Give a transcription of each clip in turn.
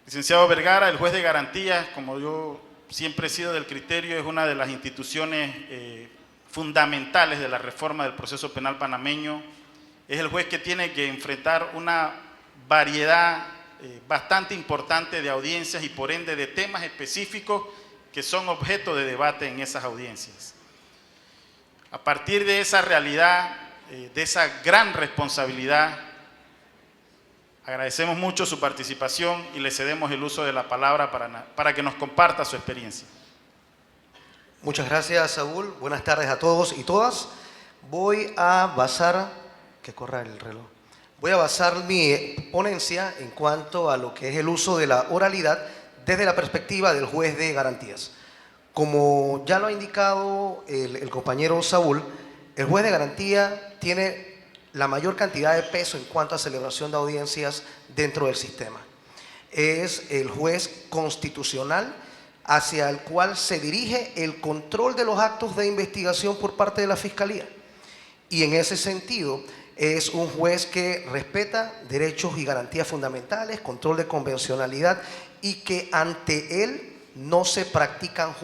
Licenciado Vergara, el juez de garantía, como yo siempre he sido del criterio, es una de las instituciones fundamentales de la reforma del proceso penal panameño. Es el juez que tiene que enfrentar una variedad bastante importante de audiencias y por ende de temas específicos que son objeto de debate en esas audiencias. A partir de esa realidad, de esa gran responsabilidad, agradecemos mucho su participación y le cedemos el uso de la palabra para que nos comparta su experiencia. Muchas gracias, Saúl. Buenas tardes a todos y todas. Voy a basar, que corra el reloj, voy a basar mi ponencia en cuanto a lo que es el uso de la oralidad desde la perspectiva del juez de garantías. Como ya lo ha indicado el compañero Saúl, el juez de garantía tiene la mayor cantidad de peso en cuanto a celebración de audiencias dentro del sistema. Es el juez constitucional hacia el cual se dirige el control de los actos de investigación por parte de la Fiscalía. Y en ese sentido es un juez que respeta derechos y garantías fundamentales, control de convencionalidad y que ante él no se practican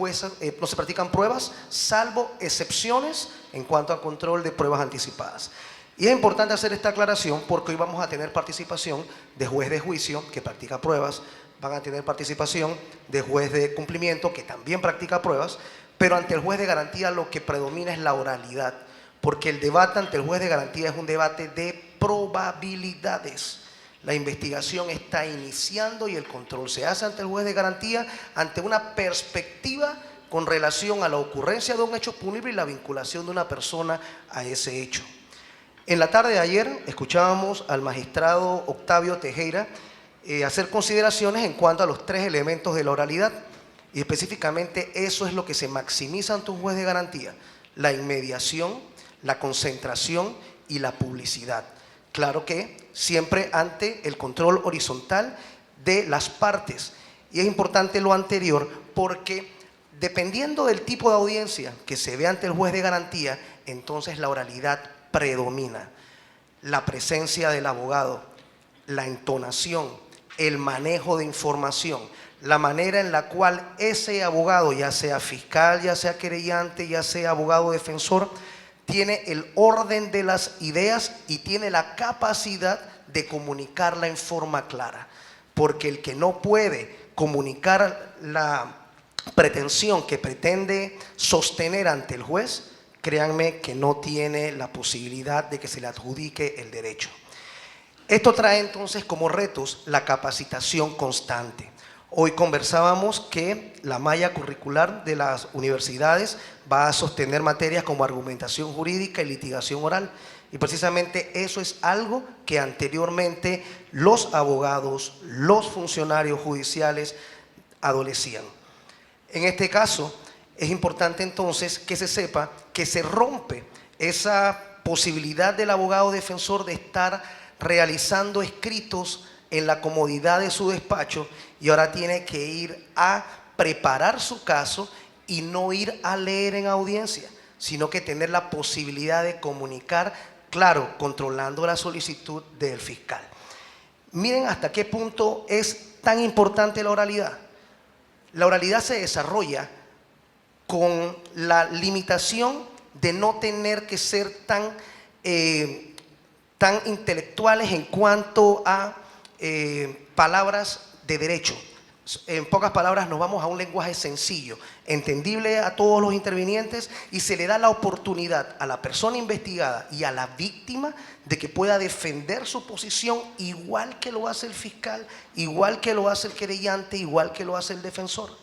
pruebas, salvo excepciones en cuanto a control de pruebas anticipadas. Y es importante hacer esta aclaración porque hoy vamos a tener participación de juez de juicio que practica pruebas, van a tener participación de juez de cumplimiento que también practica pruebas, pero ante el juez de garantía lo que predomina es la oralidad, porque el debate ante el juez de garantía es un debate de probabilidades. La investigación está iniciando y el control se hace ante el juez de garantía ante una perspectiva con relación a la ocurrencia de un hecho punible y la vinculación de una persona a ese hecho. En la tarde de ayer escuchábamos al magistrado Octavio Tejera hacer consideraciones en cuanto a los tres elementos de la oralidad y específicamente eso es lo que se maximiza ante un juez de garantía: la inmediación, la concentración y la publicidad. Claro que siempre ante el control horizontal de las partes. Y es importante lo anterior porque dependiendo del tipo de audiencia que se ve ante el juez de garantía, entonces la oralidad predomina. La presencia del abogado, la entonación, el manejo de información, la manera en la cual ese abogado, ya sea fiscal, ya sea querellante, ya sea abogado defensor, tiene el orden de las ideas y tiene la capacidad de comunicarla en forma clara. Porque el que no puede comunicar la pretensión que pretende sostener ante el juez, créanme que no tiene la posibilidad de que se le adjudique el derecho. Esto trae entonces como retos la capacitación constante. Hoy conversábamos que la malla curricular de las universidades va a sostener materias como argumentación jurídica y litigación oral. Y precisamente eso es algo que anteriormente los abogados, los funcionarios judiciales adolecían. En este caso, es importante entonces que se sepa que se rompe esa posibilidad del abogado defensor de estar realizando escritos en la comodidad de su despacho y ahora tiene que ir a preparar su caso y no ir a leer en audiencia, sino que tener la posibilidad de comunicar, claro, controlando la solicitud del fiscal. Miren hasta qué punto es tan importante la oralidad. La oralidad se desarrolla con la limitación de no tener que ser tan intelectuales en cuanto a palabras de derecho. En pocas palabras nos vamos a un lenguaje sencillo, entendible a todos los intervinientes y se le da la oportunidad a la persona investigada y a la víctima de que pueda defender su posición igual que lo hace el fiscal, igual que lo hace el querellante, igual que lo hace el defensor.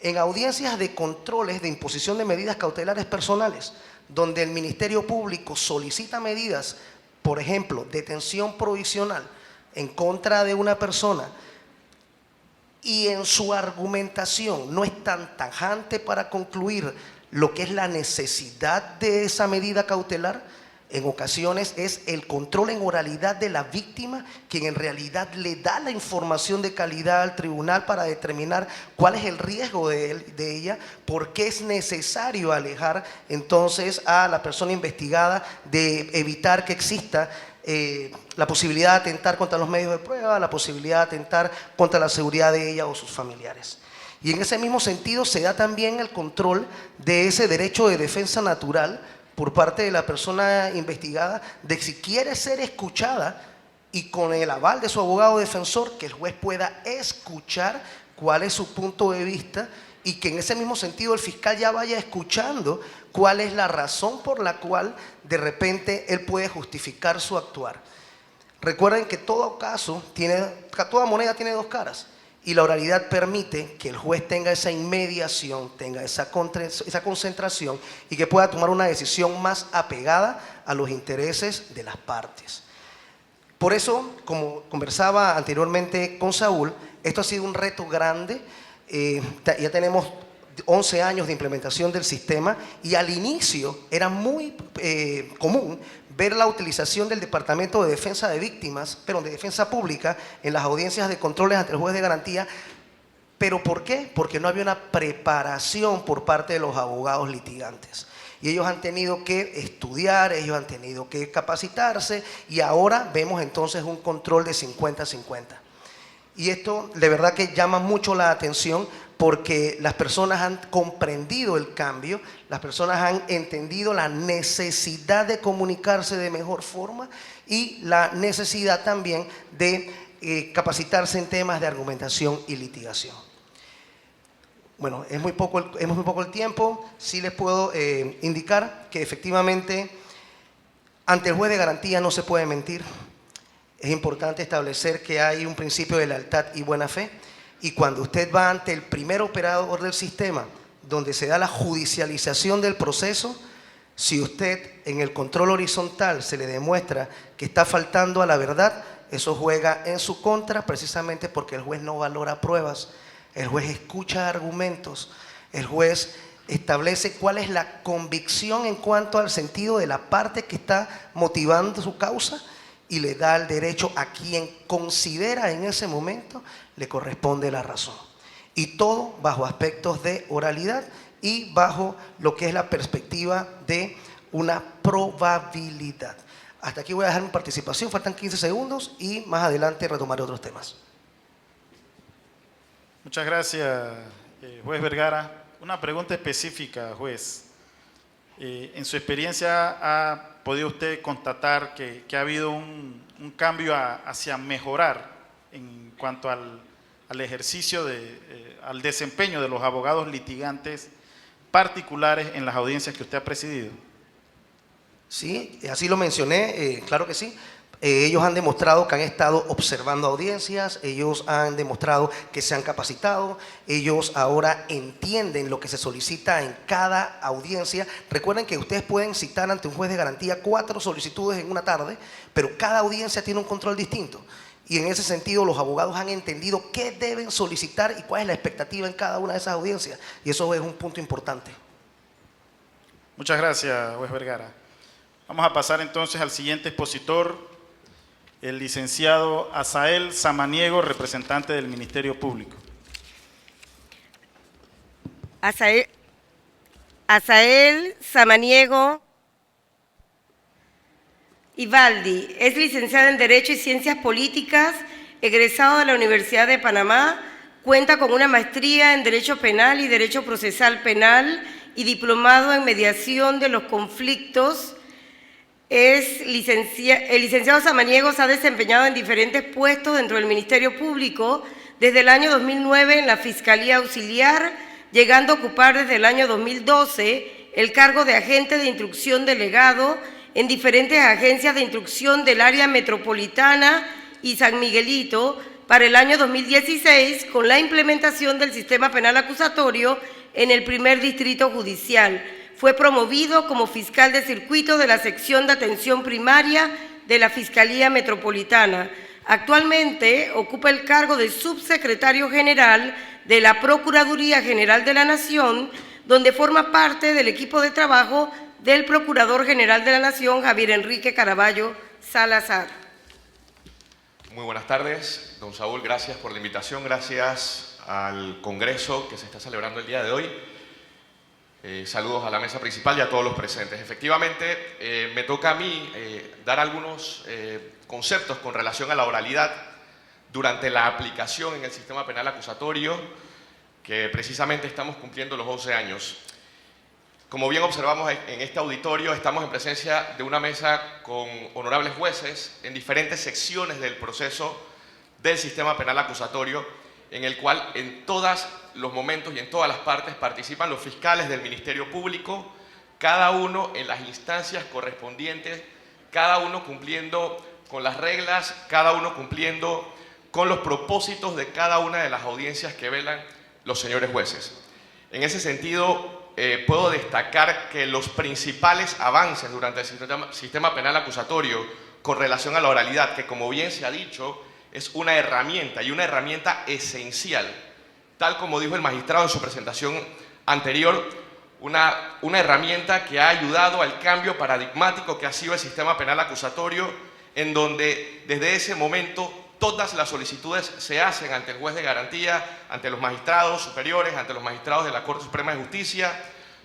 En audiencias de controles de imposición de medidas cautelares personales, donde el Ministerio Público solicita medidas, por ejemplo, detención provisional en contra de una persona y en su argumentación no es tan tajante para concluir lo que es la necesidad de esa medida cautelar, en ocasiones es el control en oralidad de la víctima quien en realidad le da la información de calidad al tribunal para determinar cuál es el riesgo de ella, por qué es necesario alejar entonces a la persona investigada de evitar que exista la posibilidad de atentar contra los medios de prueba, la posibilidad de atentar contra la seguridad de ella o sus familiares. Y en ese mismo sentido se da también el control de ese derecho de defensa natural por parte de la persona investigada, de si quiere ser escuchada y con el aval de su abogado defensor, que el juez pueda escuchar cuál es su punto de vista y que en ese mismo sentido el fiscal ya vaya escuchando cuál es la razón por la cual de repente él puede justificar su actuar. Recuerden que todo caso toda moneda tiene dos caras. Y la oralidad permite que el juez tenga esa inmediación, tenga esa concentración y que pueda tomar una decisión más apegada a los intereses de las partes. Por eso, como conversaba anteriormente con Saúl, esto ha sido un reto grande. Ya tenemos 11 años de implementación del sistema y al inicio era muy común ver la utilización del Departamento de Defensa de Víctimas, pero de Defensa Pública, en las audiencias de controles ante el juez de garantía. ¿Pero por qué? Porque no había una preparación por parte de los abogados litigantes. Y ellos han tenido que estudiar, ellos han tenido que capacitarse y ahora vemos entonces un control de 50-50. Y esto de verdad que llama mucho la atención porque las personas han comprendido el cambio, las personas han entendido la necesidad de comunicarse de mejor forma y la necesidad también de capacitarse en temas de argumentación y litigación. Bueno, es muy poco el tiempo. Sí les puedo indicar que efectivamente ante el juez de garantía no se puede mentir. Es importante establecer que hay un principio de lealtad y buena fe. Y cuando usted va ante el primer operador del sistema, donde se da la judicialización del proceso, si usted en el control horizontal se le demuestra que está faltando a la verdad, eso juega en su contra precisamente porque el juez no valora pruebas, el juez escucha argumentos, el juez establece cuál es la convicción en cuanto al sentido de la parte que está motivando su causa y le da el derecho a quien considera en ese momento le corresponde la razón. Y todo bajo aspectos de oralidad y bajo lo que es la perspectiva de una probabilidad. Hasta aquí voy a dejar mi participación, faltan 15 segundos y más adelante retomaré otros temas. Muchas gracias, juez Vergara. Una pregunta específica, juez. En su experiencia, ¿ha podido usted constatar que ha habido un cambio hacia mejorar en cuanto al ejercicio, al desempeño de los abogados litigantes particulares en las audiencias que usted ha presidido? Sí, así lo mencioné, claro que sí. Ellos han demostrado que han estado observando audiencias, ellos han demostrado que se han capacitado, ellos ahora entienden lo que se solicita en cada audiencia. Recuerden que ustedes pueden citar ante un juez de garantía 4 solicitudes en una tarde, pero cada audiencia tiene un control distinto. Y en ese sentido los abogados han entendido qué deben solicitar y cuál es la expectativa en cada una de esas audiencias. Y eso es un punto importante. Muchas gracias, juez Vergara. Vamos a pasar entonces al siguiente expositor, el licenciado Asael Samaniego, representante del Ministerio Público. Asael Samaniego Ivaldi es licenciado en Derecho y Ciencias Políticas, egresado de la Universidad de Panamá, cuenta con una maestría en Derecho Penal y Derecho Procesal Penal y diplomado en Mediación de los Conflictos. El licenciado Samaniego se ha desempeñado en diferentes puestos dentro del Ministerio Público desde el año 2009 en la Fiscalía Auxiliar, llegando a ocupar desde el año 2012 el cargo de agente de instrucción delegado en diferentes agencias de instrucción del área metropolitana y San Miguelito para el año 2016 con la implementación del sistema penal acusatorio en el primer distrito judicial. Fue promovido como fiscal de circuito de la sección de atención primaria de la Fiscalía Metropolitana. Actualmente ocupa el cargo de subsecretario general de la Procuraduría General de la Nación, donde forma parte del equipo de trabajo del Procurador General de la Nación, Javier Enrique Caraballo Salazar. Muy buenas tardes, don Saúl, gracias por la invitación, gracias al Congreso que se está celebrando el día de hoy. Saludos a la mesa principal y a todos los presentes. Efectivamente, me toca a mí dar algunos conceptos con relación a la oralidad durante la aplicación en el sistema penal acusatorio, que precisamente estamos cumpliendo los 11 años. Como bien observamos en este auditorio, estamos en presencia de una mesa con honorables jueces en diferentes secciones del proceso del sistema penal acusatorio, en el cual en todos los momentos y en todas las partes participan los fiscales del Ministerio Público, cada uno en las instancias correspondientes, cada uno cumpliendo con las reglas, cada uno cumpliendo con los propósitos de cada una de las audiencias que velan los señores jueces. En ese sentido, puedo destacar que los principales avances durante el sistema penal acusatorio con relación a la oralidad, que como bien se ha dicho, es una herramienta y una herramienta esencial, tal como dijo el magistrado en su presentación anterior, una herramienta que ha ayudado al cambio paradigmático que ha sido el sistema penal acusatorio, en donde desde ese momento todas las solicitudes se hacen ante el juez de garantía, ante los magistrados superiores, ante los magistrados de la Corte Suprema de Justicia,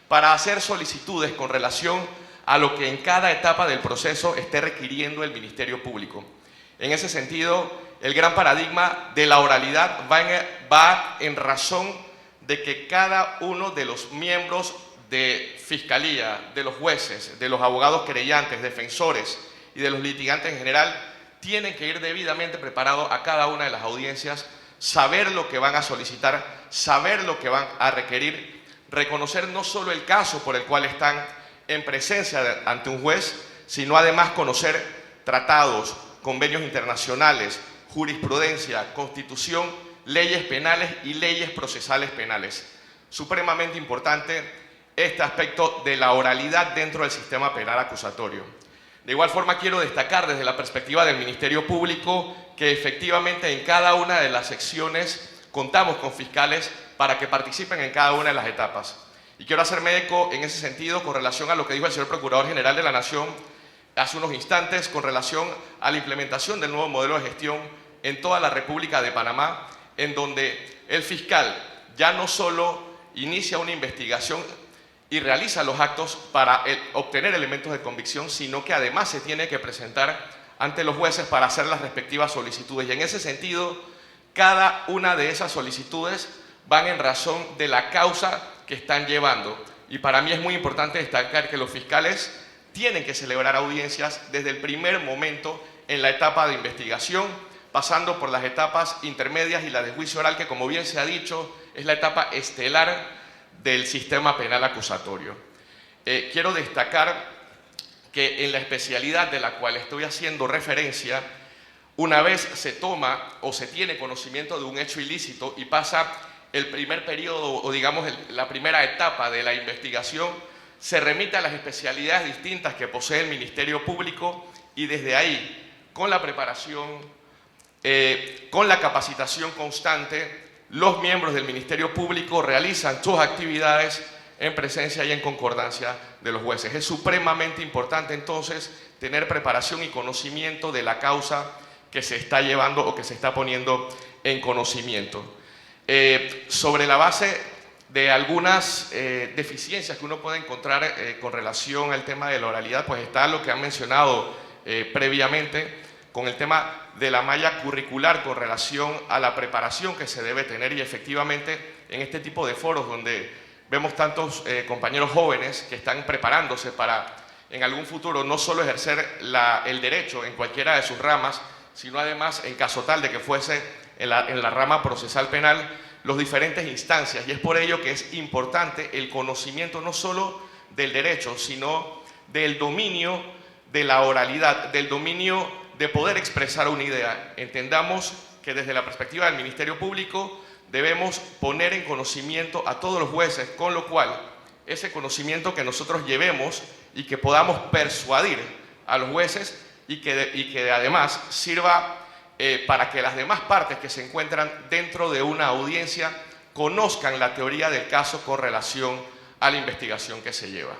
para hacer solicitudes con relación a lo que en cada etapa del proceso esté requiriendo el Ministerio Público. En ese sentido, el gran paradigma de la oralidad va en razón de que cada uno de los miembros de Fiscalía, de los jueces, de los abogados querellantes, defensores y de los litigantes en general, tienen que ir debidamente preparados a cada una de las audiencias, saber lo que van a solicitar, saber lo que van a requerir, reconocer no solo el caso por el cual están en presencia ante un juez, sino además conocer tratados, convenios internacionales, jurisprudencia, constitución, leyes penales y leyes procesales penales. Supremamente importante este aspecto de la oralidad dentro del sistema penal acusatorio. De igual forma, quiero destacar desde la perspectiva del Ministerio Público que efectivamente en cada una de las secciones contamos con fiscales para que participen en cada una de las etapas. Y quiero hacerme eco en ese sentido con relación a lo que dijo el señor Procurador General de la Nación hace unos instantes con relación a la implementación del nuevo modelo de gestión en toda la República de Panamá, en donde el fiscal ya no solo inicia una investigación y realiza los actos para obtener elementos de convicción, sino que además se tiene que presentar ante los jueces para hacer las respectivas solicitudes. Y en ese sentido, cada una de esas solicitudes van en razón de la causa que están llevando. Y para mí es muy importante destacar que los fiscales tienen que celebrar audiencias desde el primer momento en la etapa de investigación, pasando por las etapas intermedias y la de juicio oral, que como bien se ha dicho, es la etapa estelar del sistema penal acusatorio. Quiero destacar que en la especialidad de la cual estoy haciendo referencia, una vez se toma o se tiene conocimiento de un hecho ilícito y pasa el primer periodo o digamos la primera etapa de la investigación, se remite a las especialidades distintas que posee el Ministerio Público y desde ahí, con la preparación, con la capacitación constante, los miembros del Ministerio Público realizan sus actividades en presencia y en concordancia de los jueces. Es supremamente importante entonces tener preparación y conocimiento de la causa que se está llevando o que se está poniendo en conocimiento. Sobre la base de algunas deficiencias que uno puede encontrar con relación al tema de la oralidad, pues está lo que han mencionado previamente con el tema de la malla curricular con relación a la preparación que se debe tener, y efectivamente en este tipo de foros donde vemos tantos compañeros jóvenes que están preparándose para en algún futuro no solo ejercer el derecho en cualquiera de sus ramas, sino además en caso tal de que fuese en la rama procesal penal, los diferentes instancias, y es por ello que es importante el conocimiento no solo del derecho, sino del dominio de la oralidad, del dominio de poder expresar una idea. Entendamos que desde la perspectiva del Ministerio Público debemos poner en conocimiento a todos los jueces, con lo cual ese conocimiento que nosotros llevemos y que podamos persuadir a los jueces y que además sirva para que las demás partes que se encuentran dentro de una audiencia conozcan la teoría del caso con relación a la investigación que se lleva.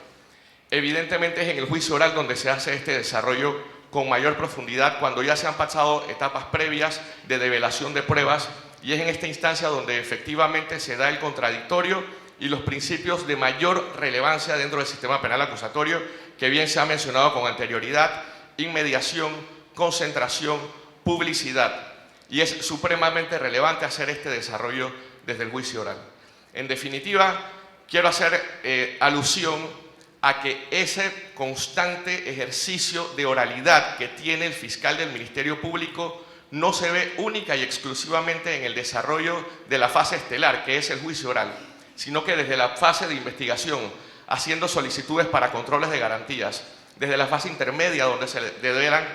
Evidentemente es en el juicio oral donde se hace este desarrollo con mayor profundidad, cuando ya se han pasado etapas previas de develación de pruebas, y es en esta instancia donde efectivamente se da el contradictorio y los principios de mayor relevancia dentro del sistema penal acusatorio, que bien se ha mencionado con anterioridad: inmediación, concentración, publicidad. Y es supremamente relevante hacer este desarrollo desde el juicio oral. En definitiva, quiero hacer alusión a que ese constante ejercicio de oralidad que tiene el fiscal del Ministerio Público no se ve única y exclusivamente en el desarrollo de la fase estelar, que es el juicio oral, sino que desde la fase de investigación, haciendo solicitudes para controles de garantías, desde la fase intermedia, donde se develan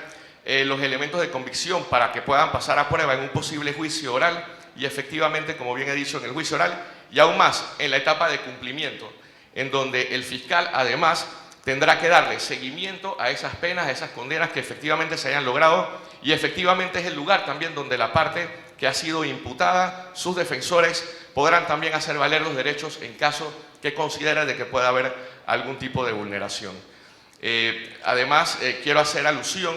los elementos de convicción para que puedan pasar a prueba en un posible juicio oral, y efectivamente, como bien he dicho, en el juicio oral, y aún más en la etapa de cumplimiento, en donde el fiscal además tendrá que darle seguimiento a esas penas, a esas condenas que efectivamente se hayan logrado, y efectivamente es el lugar también donde la parte que ha sido imputada, sus defensores, podrán también hacer valer los derechos en caso que considere de que pueda haber algún tipo de vulneración. Además, quiero hacer alusión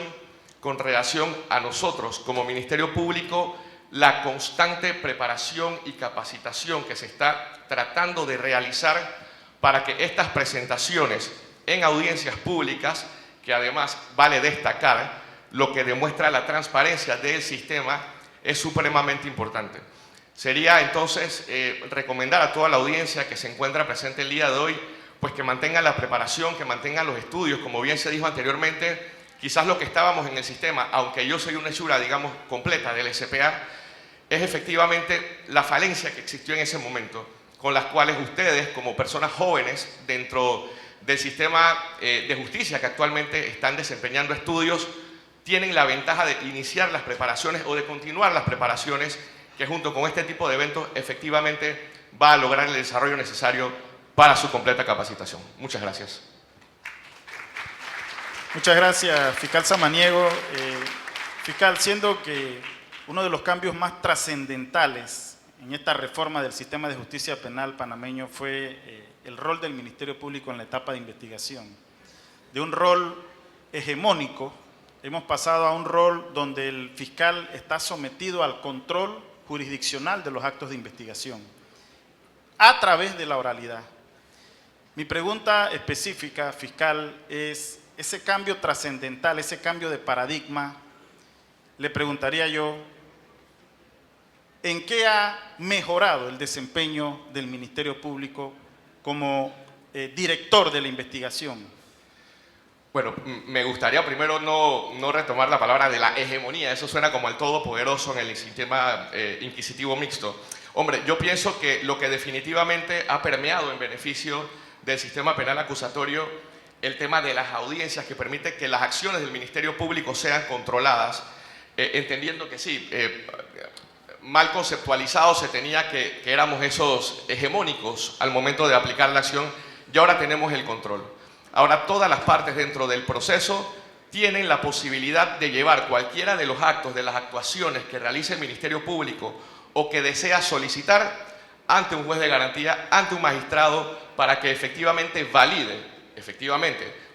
con relación a nosotros como Ministerio Público, la constante preparación y capacitación que se está tratando de realizar para que estas presentaciones en audiencias públicas, que además vale destacar, lo que demuestra la transparencia del sistema, es supremamente importante. Sería entonces recomendar a toda la audiencia que se encuentra presente el día de hoy, pues que mantengan la preparación, que mantengan los estudios. Como bien se dijo anteriormente, quizás lo que estábamos en el sistema, aunque yo soy una hechura, digamos, completa del SPA, es efectivamente la falencia que existió en ese momento, con las cuales ustedes, como personas jóvenes dentro del sistema de justicia que actualmente están desempeñando estudios, tienen la ventaja de iniciar las preparaciones o de continuar las preparaciones, que junto con este tipo de eventos efectivamente va a lograr el desarrollo necesario para su completa capacitación. Muchas gracias. Muchas gracias, fiscal Samaniego. Fiscal, siendo que uno de los cambios más trascendentales en esta reforma del sistema de justicia penal panameño fue el rol del Ministerio Público en la etapa de investigación. De un rol hegemónico, hemos pasado a un rol donde el fiscal está sometido al control jurisdiccional de los actos de investigación a través de la oralidad. Mi pregunta específica, fiscal, es ese cambio trascendental, ese cambio de paradigma. Le preguntaría yo, ¿en qué ha mejorado el desempeño del Ministerio Público como director de la investigación? Bueno, me gustaría primero no retomar la palabra de la hegemonía. Eso suena como el todopoderoso en el sistema inquisitivo mixto. Hombre, yo pienso que lo que definitivamente ha permeado en beneficio del sistema penal acusatorio, el tema de las audiencias, que permite que las acciones del Ministerio Público sean controladas, entendiendo que sí, mal conceptualizado se tenía que éramos esos hegemónicos al momento de aplicar la acción, y ahora tenemos el control. Ahora todas las partes dentro del proceso tienen la posibilidad de llevar cualquiera de los actos, de las actuaciones que realice el Ministerio Público o que desea solicitar ante un juez de garantía, ante un magistrado, para que efectivamente valide,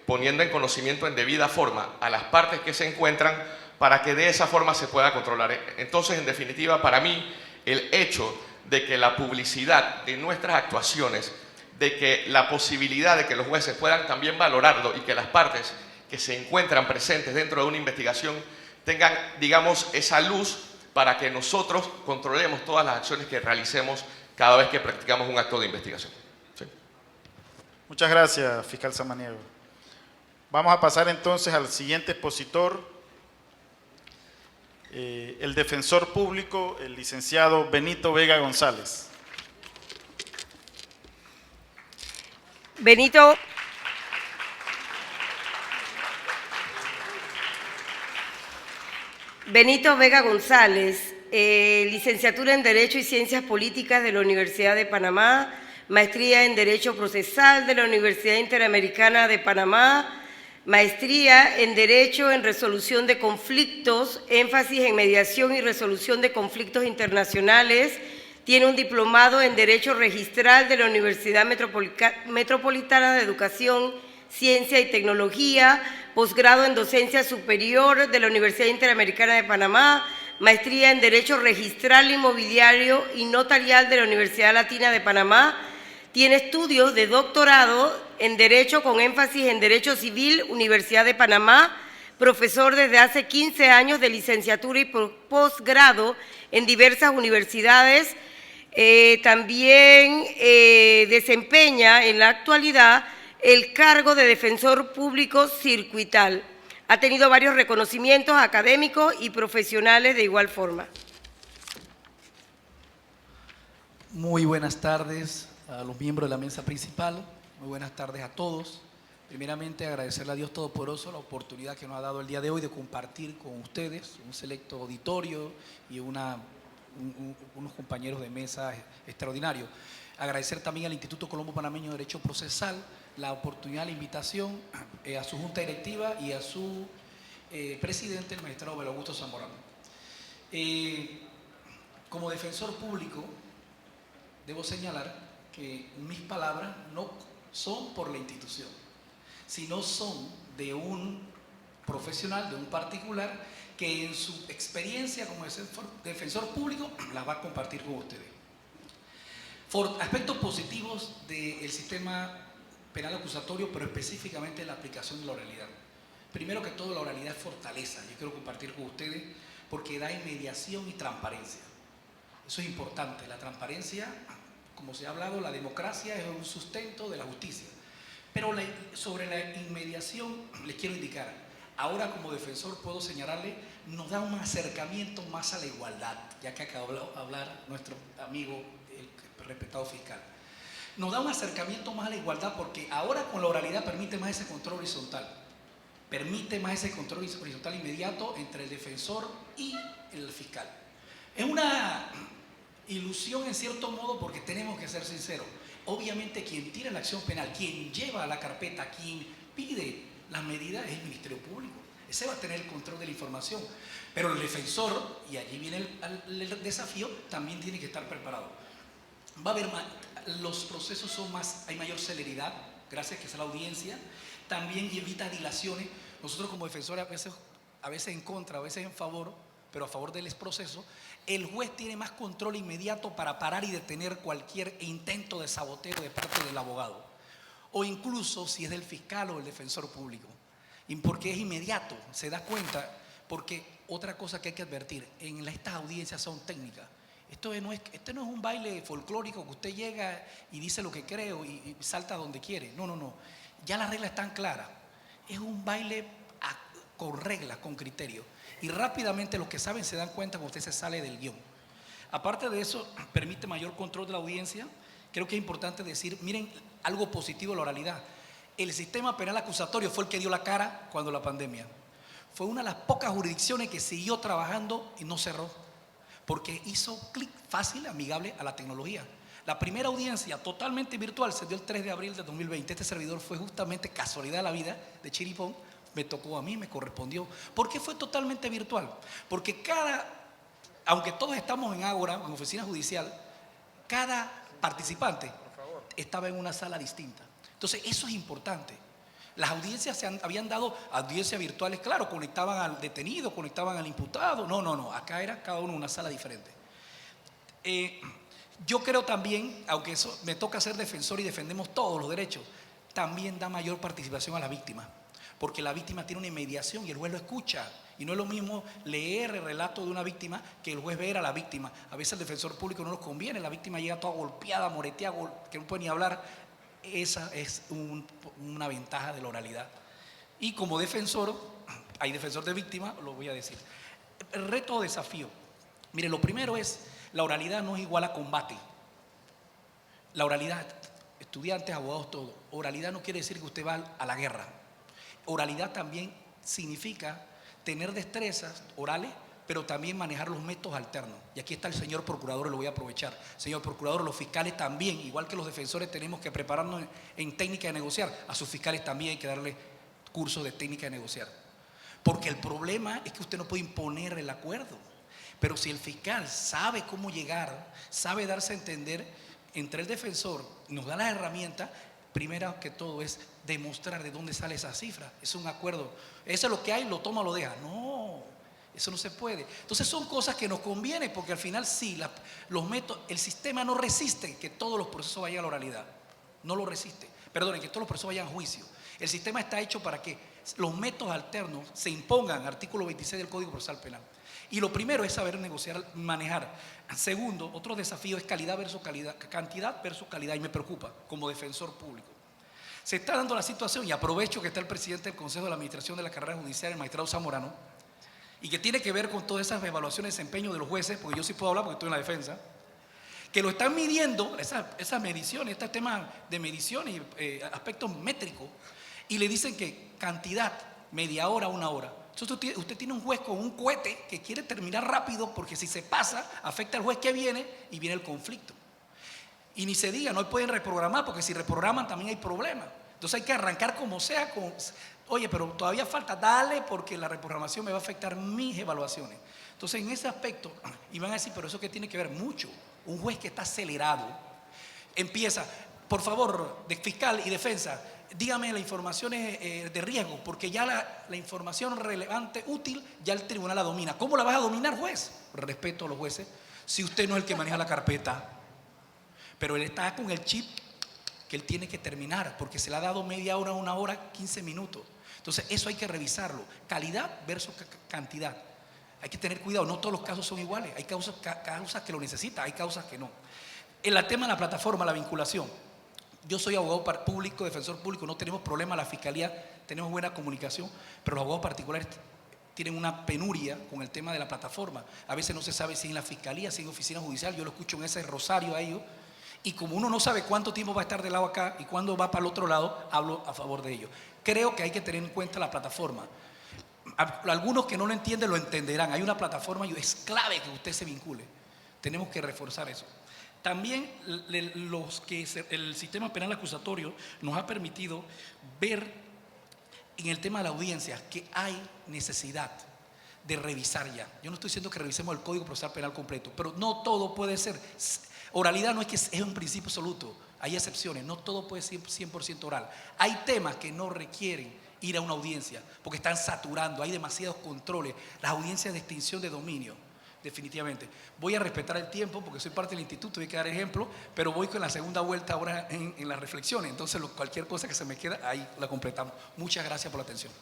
poniendo en conocimiento en debida forma a las partes que se encuentran, para que de esa forma se pueda controlar. Entonces, en definitiva, para mí, el hecho de que la publicidad de nuestras actuaciones, de que la posibilidad de que los jueces puedan también valorarlo y que las partes que se encuentran presentes dentro de una investigación tengan, digamos, esa luz para que nosotros controlemos todas las acciones que realicemos cada vez que practicamos un acto de investigación. ¿Sí? Muchas gracias, fiscal Samaniego. Vamos a pasar entonces al siguiente expositor, el defensor público, el licenciado Benito Vega González. Benito Vega González, licenciatura en Derecho y Ciencias Políticas de la Universidad de Panamá, maestría en Derecho Procesal de la Universidad Interamericana de Panamá, maestría en Derecho en Resolución de Conflictos, énfasis en Mediación y Resolución de Conflictos Internacionales. Tiene un diplomado en Derecho Registral de la Universidad Metropolitana de Educación, Ciencia y Tecnología, posgrado en Docencia Superior de la Universidad Interamericana de Panamá, maestría en Derecho Registral Inmobiliario y Notarial de la Universidad Latina de Panamá. Tiene estudios de doctorado en Derecho con énfasis en Derecho Civil, Universidad de Panamá, profesor desde hace 15 años de licenciatura y posgrado en diversas universidades. También desempeña en la actualidad el cargo de defensor público circuital. Ha tenido varios reconocimientos académicos y profesionales de igual forma. Muy buenas tardes a los miembros de la mesa principal, muy buenas tardes a todos. Primeramente agradecerle a Dios Todopoderoso la oportunidad que nos ha dado el día de hoy de compartir con ustedes un selecto auditorio y unos compañeros de mesa extraordinarios. Agradecer también al Instituto Colombo Panameño de Derecho Procesal la oportunidad, la invitación a su junta directiva y a su presidente, el magistrado Abel Augusto Zamorano. Como defensor público, debo señalar que mis palabras no son por la institución, sino son de un profesional, de un particular, que en su experiencia como defensor público la va a compartir con ustedes. Aspectos positivos del sistema penal acusatorio, pero específicamente la aplicación de la oralidad. Primero que todo, la oralidad es fortaleza. Yo quiero compartir con ustedes porque da inmediación y transparencia. Eso es importante. La transparencia, como se ha hablado, la democracia es un sustento de la justicia. Pero sobre la inmediación les quiero indicar, ahora como defensor puedo señalarle, nos da un acercamiento más a la igualdad, ya que acaba de hablar nuestro amigo, el respetado fiscal. Nos da un acercamiento más a la igualdad porque ahora con la oralidad permite más ese control horizontal. Permite más ese control horizontal inmediato entre el defensor y el fiscal. Es una ilusión en cierto modo porque tenemos que ser sinceros. Obviamente quien tira la acción penal, quien lleva la carpeta, quien pide las medidas es el Ministerio Público. Ese va a tener el control de la información. Pero el defensor, y allí viene el desafío, también tiene que estar preparado. Va a haber los procesos hay mayor celeridad, gracias a que es la audiencia, también evita dilaciones. Nosotros como defensores a veces en contra, a veces en favor, pero a favor del proceso, el juez tiene más control inmediato para parar y detener cualquier intento de saboteo de parte del abogado, o incluso si es del fiscal o del defensor público, y porque es inmediato, se da cuenta, porque otra cosa que hay que advertir, en estas audiencias son técnicas. Este no es un baile folclórico que usted llega y dice lo que cree y salta donde quiere. No, no, no. Ya las reglas están claras. Es un baile con reglas, con criterio. Y rápidamente los que saben se dan cuenta cuando usted se sale del guión. Aparte de eso, permite mayor control de la audiencia. Creo que es importante decir, miren, algo positivo de la oralidad. El sistema penal acusatorio fue el que dio la cara cuando la pandemia. Fue una de las pocas jurisdicciones que siguió trabajando y no cerró. Porque hizo clic fácil, amigable a la tecnología. La primera audiencia totalmente virtual se dio el 3 de abril de 2020. Este servidor fue justamente casualidad de la vida de Chiripón. Me tocó a mí, me correspondió. ¿Por qué fue totalmente virtual? Porque aunque todos estamos en Ágora, en oficina judicial, cada participante estaba en una sala distinta. Entonces, eso es importante. Las audiencias habían dado audiencias virtuales, claro, conectaban al detenido, conectaban al imputado. No, acá era cada uno en una sala diferente. Yo creo también, aunque eso me toca ser defensor y defendemos todos los derechos, también da mayor participación a la víctima, porque la víctima tiene una inmediación y el juez lo escucha. Y no es lo mismo leer el relato de una víctima que el juez ver a la víctima. A veces el defensor público no nos conviene, la víctima llega toda golpeada, moreteada, que no puede ni hablar. Esa es una ventaja de la oralidad. Y como defensor, hay defensor de víctima, lo voy a decir. El reto o desafío. Mire, lo primero es, la oralidad no es igual a combate. La oralidad, estudiantes, abogados, todo. Oralidad no quiere decir que usted va a la guerra. Oralidad también significa tener destrezas orales, pero también manejar los métodos alternos. Y aquí está el señor procurador, lo voy a aprovechar. Señor procurador, los fiscales también, igual que los defensores, tenemos que prepararnos en técnica de negociar. A sus fiscales también hay que darle cursos de técnica de negociar. Porque el problema es que usted no puede imponer el acuerdo. Pero si el fiscal sabe cómo llegar, sabe darse a entender, entre el defensor nos da las herramientas, primero que todo es demostrar de dónde sale esa cifra. Es un acuerdo. Eso es lo que hay, lo toma o lo deja. No. Eso no se puede. Entonces son cosas que nos conviene porque al final sí, los métodos, el sistema no resiste que todos los procesos vayan a la oralidad. no lo resiste. Perdonen, que todos los procesos vayan a juicio. El sistema está hecho para que los métodos alternos se impongan, artículo 26 del Código Procesal Penal. Y lo primero es saber negociar, manejar. Segundo, otro desafío es calidad versus calidad, cantidad versus calidad, y me preocupa como defensor público. Se está dando la situación, y aprovecho que está el presidente del Consejo de la Administración de la Carrera Judicial, el magistrado Zamorano, y que tiene que ver con todas esas evaluaciones de desempeño de los jueces, porque yo sí puedo hablar porque estoy en la defensa, que lo están midiendo, esas mediciones, este tema de mediciones y aspectos métricos, y le dicen que cantidad, media hora, 1 hora. Entonces usted tiene un juez con un cohete que quiere terminar rápido, porque si se pasa, afecta al juez que viene y viene el conflicto. Y ni se diga, no pueden reprogramar, porque si reprograman también hay problemas. Entonces hay que arrancar como sea con, oye, pero todavía falta, dale, porque la reprogramación me va a afectar mis evaluaciones. Entonces en ese aspecto, y van a decir, pero eso que tiene que ver mucho, un juez que está acelerado, empieza, por favor, de fiscal y defensa, dígame las informaciones de riesgo, porque ya la información relevante, útil, ya el tribunal la domina. ¿Cómo la vas a dominar, juez? Respeto a los jueces, si usted no es el que maneja la carpeta. Pero él está con el chip que él tiene que terminar, porque se le ha dado media hora, 1 hora, 15 minutos. Entonces eso hay que revisarlo, calidad versus cantidad. Hay que tener cuidado, no todos los casos son iguales, hay causas que lo necesitan, hay causas que no. En el tema de la plataforma, la vinculación, yo soy abogado público, defensor público, no tenemos problema, la fiscalía, tenemos buena comunicación, pero los abogados particulares tienen una penuria con el tema de la plataforma. A veces no se sabe si en la fiscalía, si en oficina judicial, yo lo escucho en ese rosario a ellos, y como uno no sabe cuánto tiempo va a estar del lado acá y cuándo va para el otro lado, hablo a favor de ellos. Creo que hay que tener en cuenta la plataforma. Algunos que no lo entienden lo entenderán. Hay una plataforma y es clave que usted se vincule. Tenemos que reforzar eso. También el sistema penal acusatorio nos ha permitido ver en el tema de la audiencia que hay necesidad de revisar ya. Yo no estoy diciendo que revisemos el Código Procesal Penal completo, pero no todo puede ser. Oralidad no es que es un principio absoluto, hay excepciones, no todo puede ser 100% oral. Hay temas que no requieren ir a una audiencia porque están saturando, hay demasiados controles, las audiencias de extinción de dominio, definitivamente. Voy a respetar el tiempo porque soy parte del instituto, hay que dar ejemplo, pero voy con la segunda vuelta ahora en las reflexiones, entonces cualquier cosa que se me queda, ahí la completamos. Muchas gracias por la atención.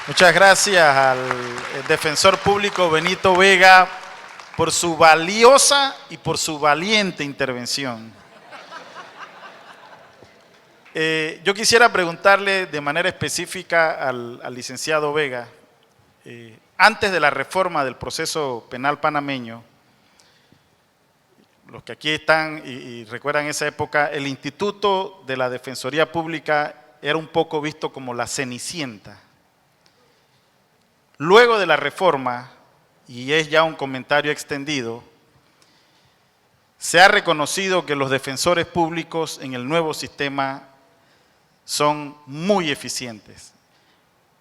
Muchas gracias al defensor público Benito Vega por su valiosa y por su valiente intervención. Yo quisiera preguntarle de manera específica al licenciado Vega, antes de la reforma del proceso penal panameño, los que aquí están y recuerdan esa época, el Instituto de la Defensoría Pública era un poco visto como la cenicienta. Luego de la reforma, y es ya un comentario extendido, se ha reconocido que los defensores públicos en el nuevo sistema son muy eficientes.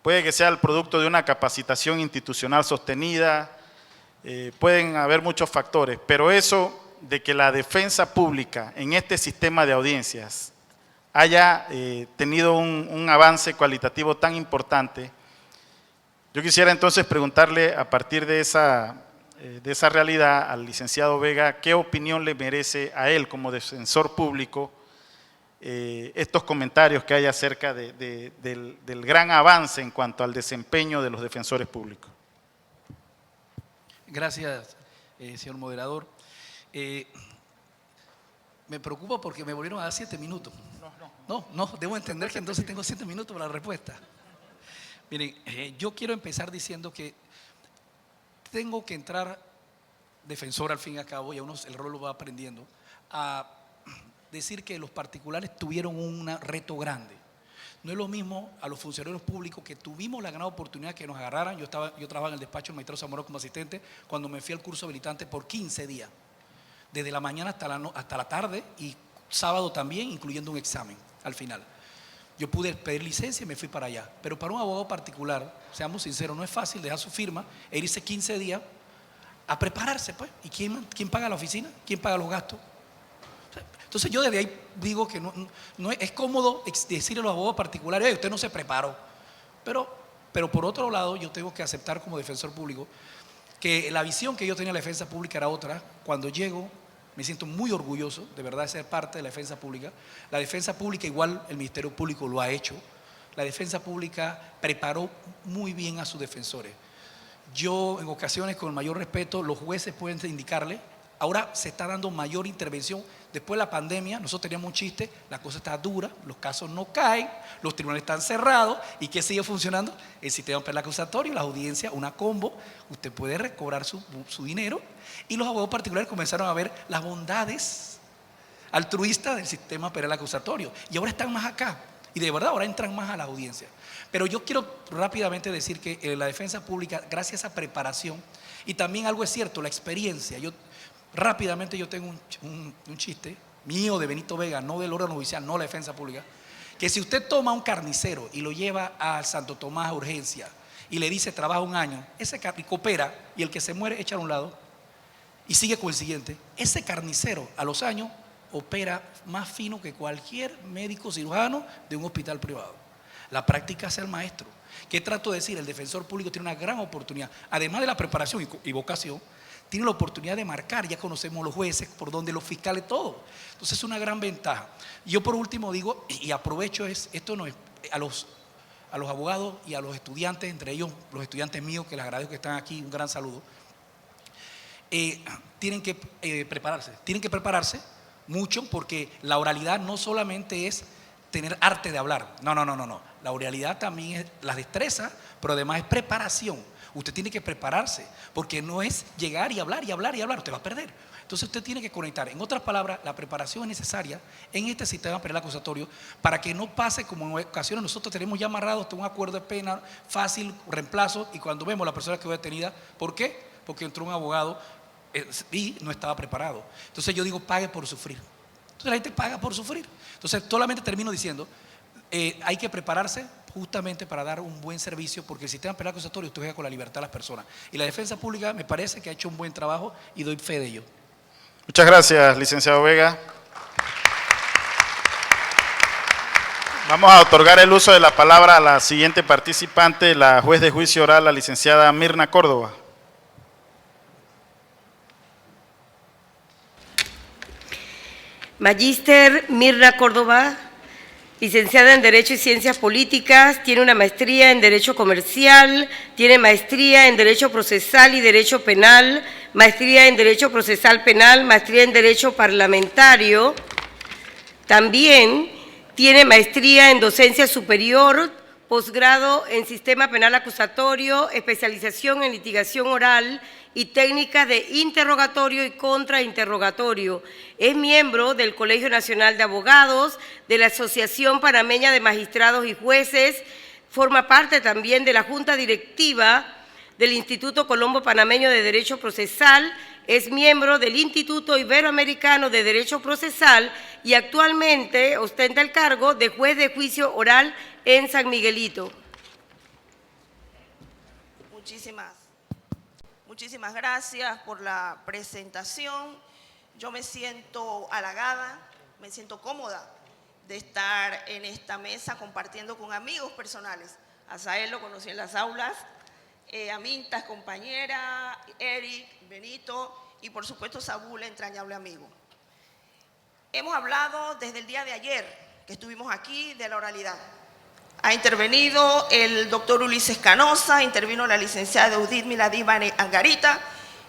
Puede que sea el producto de una capacitación institucional sostenida, pueden haber muchos factores, pero eso de que la defensa pública en este sistema de audiencias haya tenido un avance cualitativo tan importante. Yo quisiera entonces preguntarle a partir de esa realidad al licenciado Vega, ¿qué opinión le merece a él como defensor público estos comentarios que hay acerca del gran avance en cuanto al desempeño de los defensores públicos? Gracias, señor moderador. Me preocupa porque me volvieron a dar 7 minutos. No, debo entender que entonces tengo 7 minutos para la respuesta. Miren, yo quiero empezar diciendo que tengo que entrar defensor al fin y al cabo, y a uno el rol lo va aprendiendo, a decir que los particulares tuvieron un reto grande. No es lo mismo a los funcionarios públicos que tuvimos la gran oportunidad que nos agarraran. Yo trabajaba en el despacho del magistrado Zamorano como asistente cuando me fui al curso habilitante por 15 días, desde la mañana hasta la tarde y sábado también, incluyendo un examen al final. Yo pude pedir licencia y me fui para allá. Pero para un abogado particular, seamos sinceros, no es fácil dejar su firma e irse 15 días a prepararse, pues. ¿Y quién paga la oficina? ¿Quién paga los gastos? Entonces yo desde ahí digo que no es cómodo decirle a los abogados particulares, usted no se preparó. Pero por otro lado, yo tengo que aceptar como defensor público que la visión que yo tenía de la defensa pública era otra. Cuando llego, Me siento muy orgulloso, de verdad, de ser parte de la defensa pública. La defensa pública, igual el Ministerio Público lo ha hecho. La defensa pública preparó muy bien a sus defensores. Yo, en ocasiones, con el mayor respeto, los jueces pueden indicarle, ahora se está dando mayor intervención. Después de la pandemia, nosotros teníamos un chiste, la cosa está dura, los casos no caen, los tribunales están cerrados, ¿y qué sigue funcionando? El sistema penal acusatorio, las audiencias, una combo, usted puede recobrar su dinero, y los abogados particulares comenzaron a ver las bondades altruistas del sistema penal acusatorio, y ahora están más acá, y de verdad ahora entran más a la audiencia. Pero yo quiero rápidamente decir que la defensa pública, gracias a esa preparación, y también algo es cierto, la experiencia. Rápidamente yo tengo un chiste mío de Benito Vega, no del órgano judicial, no la defensa pública, que si usted toma a un carnicero y lo lleva a Santo Tomás a urgencia y le dice trabaja un año, ese carnicero coopera y el que se muere echa a un lado y sigue con el siguiente, ese carnicero a los años opera más fino que cualquier médico cirujano de un hospital privado. La práctica es el maestro. ¿Qué trato de decir? El defensor público tiene una gran oportunidad, además de la preparación y vocación, tiene la oportunidad de marcar, ya conocemos los jueces, por donde los fiscales, todo. Entonces es una gran ventaja. Yo por último digo, y aprovecho, esto no es a los abogados y a los estudiantes, entre ellos los estudiantes míos, que les agradezco que están aquí, un gran saludo. Tienen que prepararse mucho, porque la oralidad no solamente es tener arte de hablar, no. La oralidad también es la destreza, pero además es preparación. Usted tiene que prepararse, porque no es llegar y hablar, usted va a perder. Entonces usted tiene que conectar. En otras palabras, la preparación es necesaria en este sistema penal acusatorio para que no pase como en ocasiones nosotros tenemos ya amarrado un acuerdo de pena fácil, reemplazo, y cuando vemos a la persona que fue detenida, ¿por qué? Porque entró un abogado y no estaba preparado. Entonces yo digo, pague por sufrir. Entonces la gente paga por sufrir. Entonces solamente termino diciendo, hay que prepararse justamente para dar un buen servicio, porque el sistema penal acusatorio usted juega con la libertad de las personas. Y la defensa pública me parece que ha hecho un buen trabajo y doy fe de ello. Muchas gracias, licenciado Vega. Vamos a otorgar el uso de la palabra a la siguiente participante, la juez de juicio oral, la licenciada Mirna Córdoba. Magíster Mirna Córdoba, licenciada en Derecho y Ciencias Políticas, tiene una maestría en Derecho Comercial, tiene maestría en Derecho Procesal y Derecho Penal, maestría en Derecho Procesal Penal, maestría en Derecho Parlamentario. También tiene maestría en Docencia Superior, posgrado en Sistema Penal Acusatorio, especialización en Litigación Oral y técnicas de interrogatorio y contrainterrogatorio. Es miembro del Colegio Nacional de Abogados, de la Asociación Panameña de Magistrados y Jueces, forma parte también de la Junta Directiva del Instituto Colombo Panameño de Derecho Procesal, es miembro del Instituto Iberoamericano de Derecho Procesal y actualmente ostenta el cargo de juez de juicio oral en San Miguelito. Muchísimas gracias por la presentación. Yo me siento halagada, me siento cómoda de estar en esta mesa compartiendo con amigos personales. A Sael lo conocí en las aulas, a Minta es compañera, Eric, Benito y por supuesto Saúl, entrañable amigo. Hemos hablado desde el día de ayer que estuvimos aquí de la oralidad. Ha intervenido el doctor Ulises Canosa, intervino la licenciada Eudith Miladiva Angarita,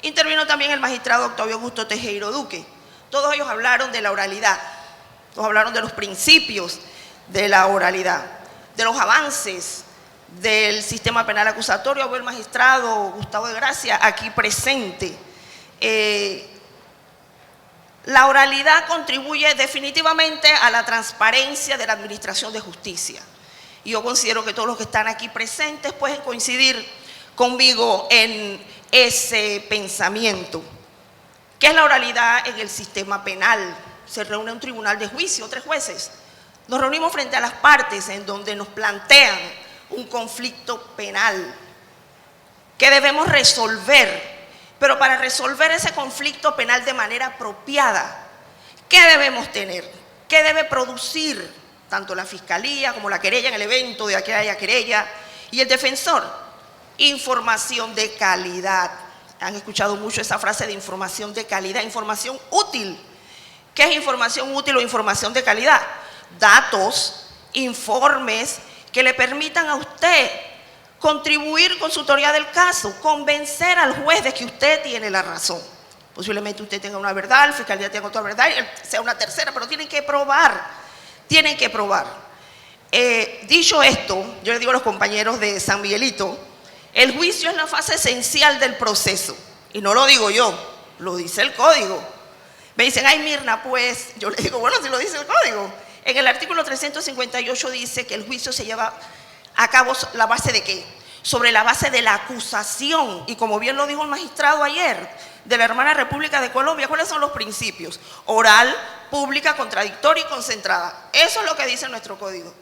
intervino también el magistrado Octavio Augusto Tejero Duque. Todos ellos hablaron de la oralidad, todos hablaron de los principios de la oralidad, de los avances del sistema penal acusatorio. Veo el magistrado Gustavo de Gracia aquí presente. La oralidad contribuye definitivamente a la transparencia de la administración de justicia. Y yo considero que todos los que están aquí presentes pueden coincidir conmigo en ese pensamiento. ¿Qué es la oralidad en el sistema penal? Se reúne un tribunal de juicio, 3 jueces. Nos reunimos frente a las partes en donde nos plantean un conflicto penal que debemos resolver. Pero para resolver ese conflicto penal de manera apropiada, ¿qué debemos tener? ¿Qué debe producir tanto la fiscalía como la querella en el evento de aquella querella y el defensor? Información de calidad. Han escuchado mucho esa frase de información de calidad, información útil. ¿Qué es información útil o información de calidad? Datos, informes que le permitan a usted contribuir con su teoría del caso, convencer al juez de que usted tiene la razón. Posiblemente usted tenga una verdad, la fiscalía tenga otra verdad, sea una tercera, pero tienen que probar, tienen que probar. Dicho esto, yo le digo a los compañeros de San Miguelito, el juicio es la fase esencial del proceso, y no lo digo yo, lo dice el código. Me dicen, ay Mirna, pues, yo le digo, bueno, si lo dice el código. En el artículo 358 dice que el juicio se lleva a cabo ¿la base de qué? Sobre la base de la acusación, y como bien lo dijo el magistrado ayer, de la hermana República de Colombia, ¿cuáles son los principios? Oral, pública, contradictoria y concentrada. Eso es lo que dice nuestro código.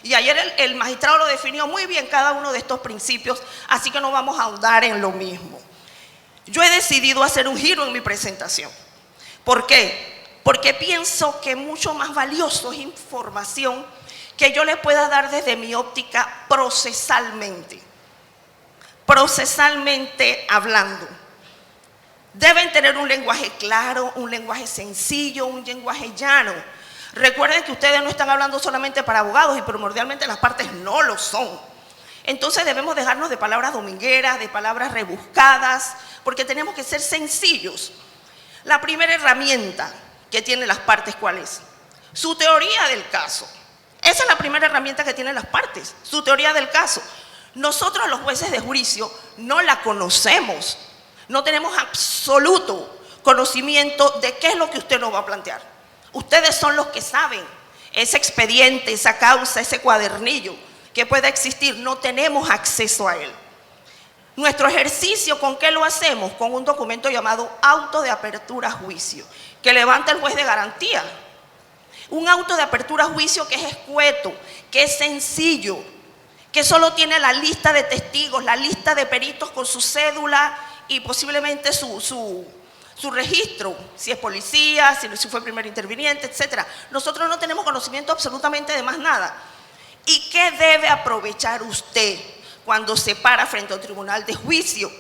Y ayer el magistrado lo definió muy bien cada uno de estos principios, así que no vamos a ahondar en lo mismo. Yo he decidido hacer un giro en mi presentación. ¿Por qué? Porque pienso que mucho más valioso es información que yo le pueda dar desde mi óptica procesalmente. Procesalmente hablando. Deben tener un lenguaje claro, un lenguaje sencillo, un lenguaje llano. Recuerden que ustedes no están hablando solamente para abogados y primordialmente las partes no lo son. Entonces debemos dejarnos de palabras domingueras, de palabras rebuscadas, porque tenemos que ser sencillos. La primera herramienta que tienen las partes, ¿cuál es? Su teoría del caso. Esa es la primera herramienta que tienen las partes, su teoría del caso. Nosotros los jueces de juicio no la conocemos, no tenemos absoluto conocimiento de qué es lo que usted nos va a plantear. Ustedes son los que saben ese expediente, esa causa, ese cuadernillo que pueda existir, no tenemos acceso a él. Nuestro ejercicio, ¿con qué lo hacemos? Con un documento llamado auto de apertura a juicio, que levanta el juez de garantía. Un auto de apertura a juicio que es escueto, que es sencillo, que solo tiene la lista de testigos, la lista de peritos con su cédula y posiblemente su registro, si es policía, si fue primer interviniente, etc. Nosotros no tenemos conocimiento absolutamente de más nada. ¿Y qué debe aprovechar usted cuando se para frente a un tribunal de juicio?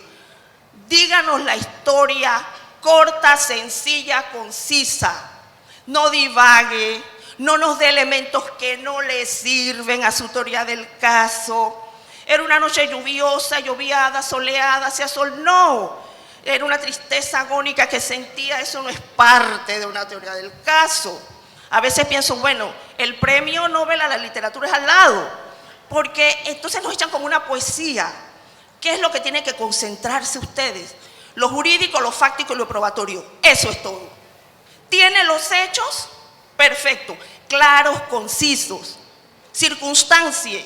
Díganos la historia corta, sencilla, concisa. No divague, no nos dé elementos que no le sirven a su teoría del caso. Era una noche lluviosa, lloviada, soleada, hacía sol. No. Era una tristeza agónica que sentía, eso no es parte de una teoría del caso. A veces pienso, bueno, el premio Nobel a la literatura es al lado, porque entonces nos echan como una poesía. ¿Qué es lo que tienen que concentrarse ustedes? Lo jurídico, lo fáctico y lo probatorio. Eso es todo. ¿Tiene los hechos? Perfecto. Claros, concisos. Circunstancia,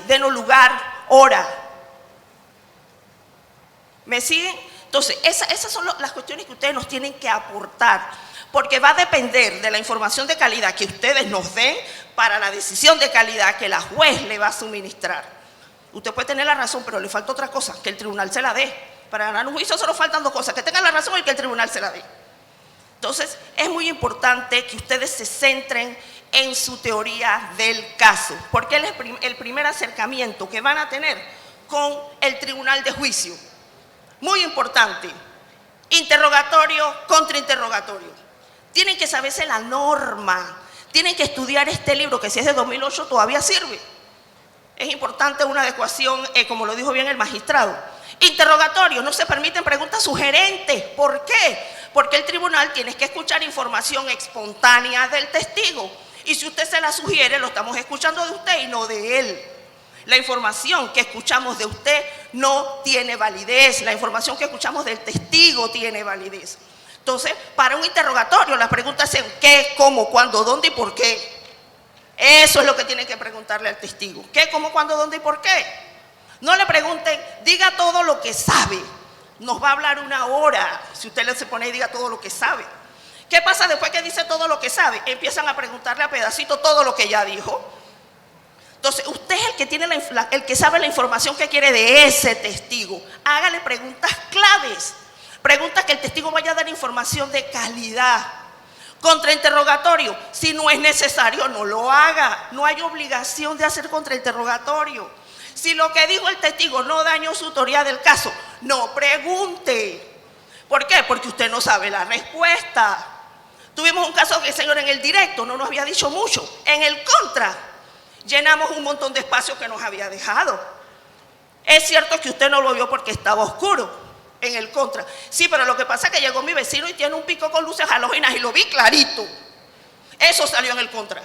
denos lugar, hora. ¿Me siguen? Entonces, esas son las cuestiones que ustedes nos tienen que aportar, porque va a depender de la información de calidad que ustedes nos den para la decisión de calidad que la juez le va a suministrar. Usted puede tener la razón, pero le falta otra cosa, que el tribunal se la dé. Para ganar un juicio solo faltan dos cosas, que tengan la razón y que el tribunal se la dé. Entonces, es muy importante que ustedes se centren en su teoría del caso, porque es el primer acercamiento que van a tener con el tribunal de juicio. Muy importante, interrogatorio, contrainterrogatorio. Tienen que saberse la norma, tienen que estudiar este libro que si es de 2008 todavía sirve. Es importante una adecuación, como lo dijo bien el magistrado. Interrogatorio, no se permiten preguntas sugerentes. ¿Por qué? Porque el tribunal tiene que escuchar información espontánea del testigo. Y si usted se la sugiere, lo estamos escuchando de usted y no de él. La información que escuchamos de usted no tiene validez. La información que escuchamos del testigo tiene validez. Entonces, para un interrogatorio, las preguntas son ¿qué, cómo, cuándo, dónde y por qué? Eso es lo que tiene que preguntarle al testigo. ¿Qué, cómo, cuándo, dónde y por qué? No le pregunten, diga todo lo que sabe. Nos va a hablar una hora si usted le se pone y diga todo lo que sabe. ¿Qué pasa después que dice todo lo que sabe? Empiezan a preguntarle a pedacito todo lo que ya dijo. Entonces, usted es el que tiene el que sabe la información que quiere de ese testigo. Hágale preguntas claves. Preguntas que el testigo vaya a dar información de calidad. Contrainterrogatorio, si no es necesario, no lo haga. No hay obligación de hacer contrainterrogatorio. Si lo que dijo el testigo no dañó su teoría del caso, no pregunte. ¿Por qué? Porque usted no sabe la respuesta. Tuvimos un caso que el señor en el directo no nos había dicho mucho. En el contra, llenamos un montón de espacios que nos había dejado. Es cierto que usted no lo vio porque estaba oscuro en el contra. Sí, pero lo que pasa es que llegó mi vecino y tiene un pico con luces halógenas y lo vi clarito. Eso salió en el contra.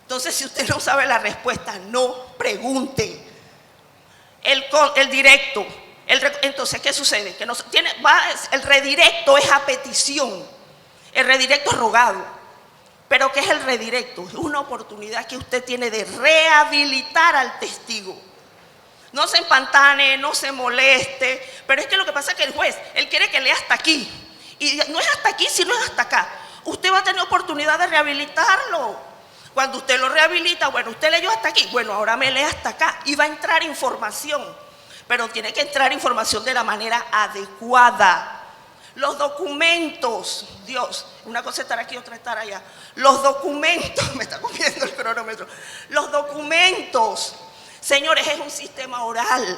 Entonces, si usted no sabe la respuesta, no pregunte. El directo. Entonces, ¿qué sucede? Que el redirecto es a petición. El redirecto es rogado. ¿Pero qué es el redirecto? Es una oportunidad que usted tiene de rehabilitar al testigo. No se empantane, no se moleste. Pero es que lo que pasa es que el juez, él quiere que lea hasta aquí. Y no es hasta aquí, sino es hasta acá. Usted va a tener oportunidad de rehabilitarlo. Cuando usted lo rehabilita, bueno, usted leyó hasta aquí. Bueno, ahora me lee hasta acá. Y va a entrar información. Pero tiene que entrar información de la manera adecuada. Los documentos, Dios, una cosa es estar aquí, otra estar allá. Los documentos, me está comiendo el cronómetro. Los documentos, señores, es un sistema oral.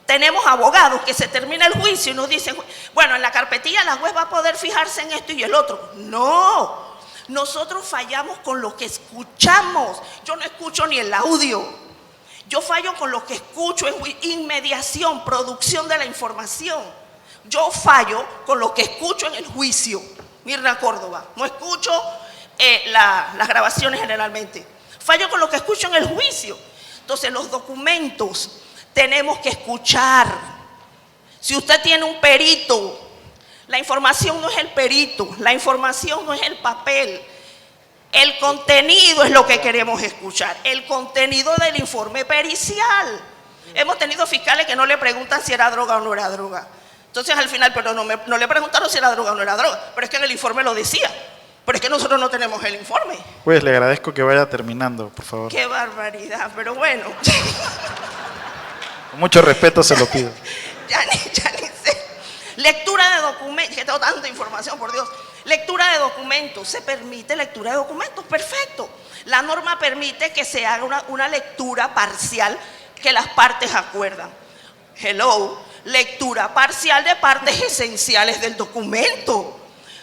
Tenemos abogados que se termina el juicio y nos dicen, bueno, en la carpetilla la juez va a poder fijarse en esto y el otro. No, nosotros fallamos con lo que escuchamos. Yo no escucho ni el audio. Yo fallo con lo que escucho en inmediación, producción de la información. Yo fallo con lo que escucho en el juicio. Mirna Córdoba, no escucho las grabaciones generalmente. Fallo con lo que escucho en el juicio. Entonces, los documentos tenemos que escuchar. Si usted tiene un perito, la información no es el perito, la información no es el papel. El contenido es lo que queremos escuchar, el contenido del informe pericial. Hemos tenido fiscales que no le preguntan si era droga o no era droga. Entonces al final, pero no le preguntaron si era droga o no era droga, pero es que en el informe lo decía. Pero es que nosotros no tenemos el informe. Pues le agradezco que vaya terminando, por favor. Qué barbaridad, pero bueno. Con mucho respeto se lo pido. ya ni sé. Lectura de documentos, que tengo tanta información, por Dios. Lectura de documentos, se permite lectura de documentos, perfecto. La norma permite que se haga una lectura parcial que las partes acuerdan. Hello, lectura parcial de partes esenciales del documento.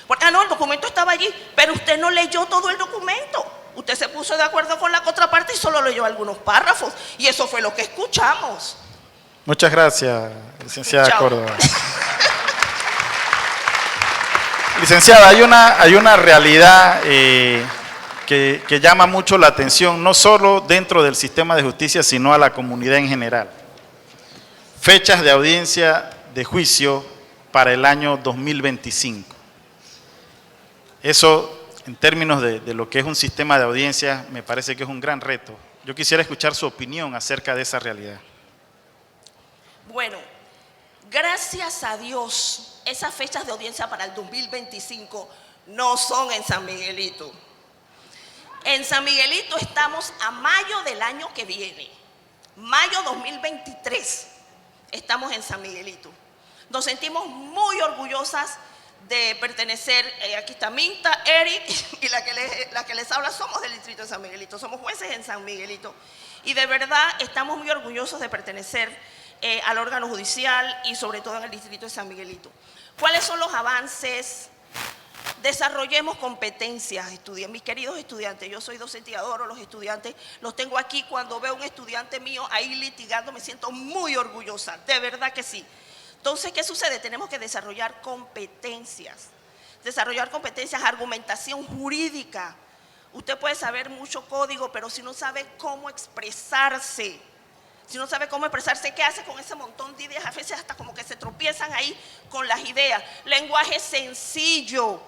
Porque, no, el documento estaba allí, pero usted no leyó todo el documento. Usted se puso de acuerdo con la contraparte y solo leyó algunos párrafos. Y eso fue lo que escuchamos. Muchas gracias, licenciada Chao. Córdoba. Licenciada, hay una realidad que llama mucho la atención, no solo dentro del sistema de justicia, sino a la comunidad en general. Fechas de audiencia de juicio para el año 2025. Eso, en términos de lo que es un sistema de audiencia, me parece que es un gran reto. Yo quisiera escuchar su opinión acerca de esa realidad. Bueno, gracias a Dios, esas fechas de audiencia para el 2025 no son en San Miguelito. En San Miguelito estamos a mayo del año que viene, mayo 2023, estamos en San Miguelito. Nos sentimos muy orgullosas de pertenecer, aquí está Minta, Eric y la que les habla, somos del distrito de San Miguelito, somos jueces en San Miguelito. Y de verdad estamos muy orgullosos de pertenecer al órgano judicial y sobre todo en el distrito de San Miguelito. ¿Cuáles son los avances? Desarrollemos competencias, mis queridos estudiantes. Yo soy docente y adoro a los estudiantes, los tengo aquí. Cuando veo un estudiante mío ahí litigando me siento muy orgullosa, de verdad que sí. Entonces, ¿qué sucede? Tenemos que desarrollar competencias, argumentación jurídica. Usted puede saber mucho código, pero si no sabe cómo expresarse, ¿qué hace con ese montón de ideas? A veces hasta como que se tropiezan ahí con las ideas. Lenguaje sencillo,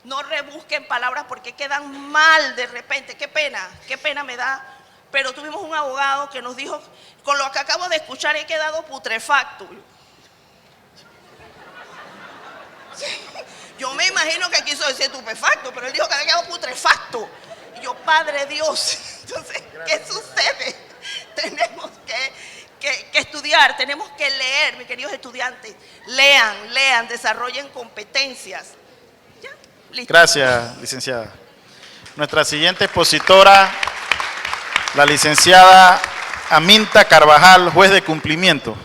no rebusquen palabras porque quedan mal de repente. Qué pena me da. Pero tuvimos un abogado que nos dijo, con lo que acabo de escuchar he quedado putrefacto. Yo me imagino que quiso decir estupefacto, pero él dijo que había quedado putrefacto. Y yo, Padre Dios, entonces, ¿qué sucede? Tenemos que estudiar, tenemos que leer, mis queridos estudiantes. Lean, desarrollen competencias. ¿Ya? Listo. Gracias, licenciada. Nuestra siguiente expositora, la licenciada Aminta Carvajal, juez de cumplimiento.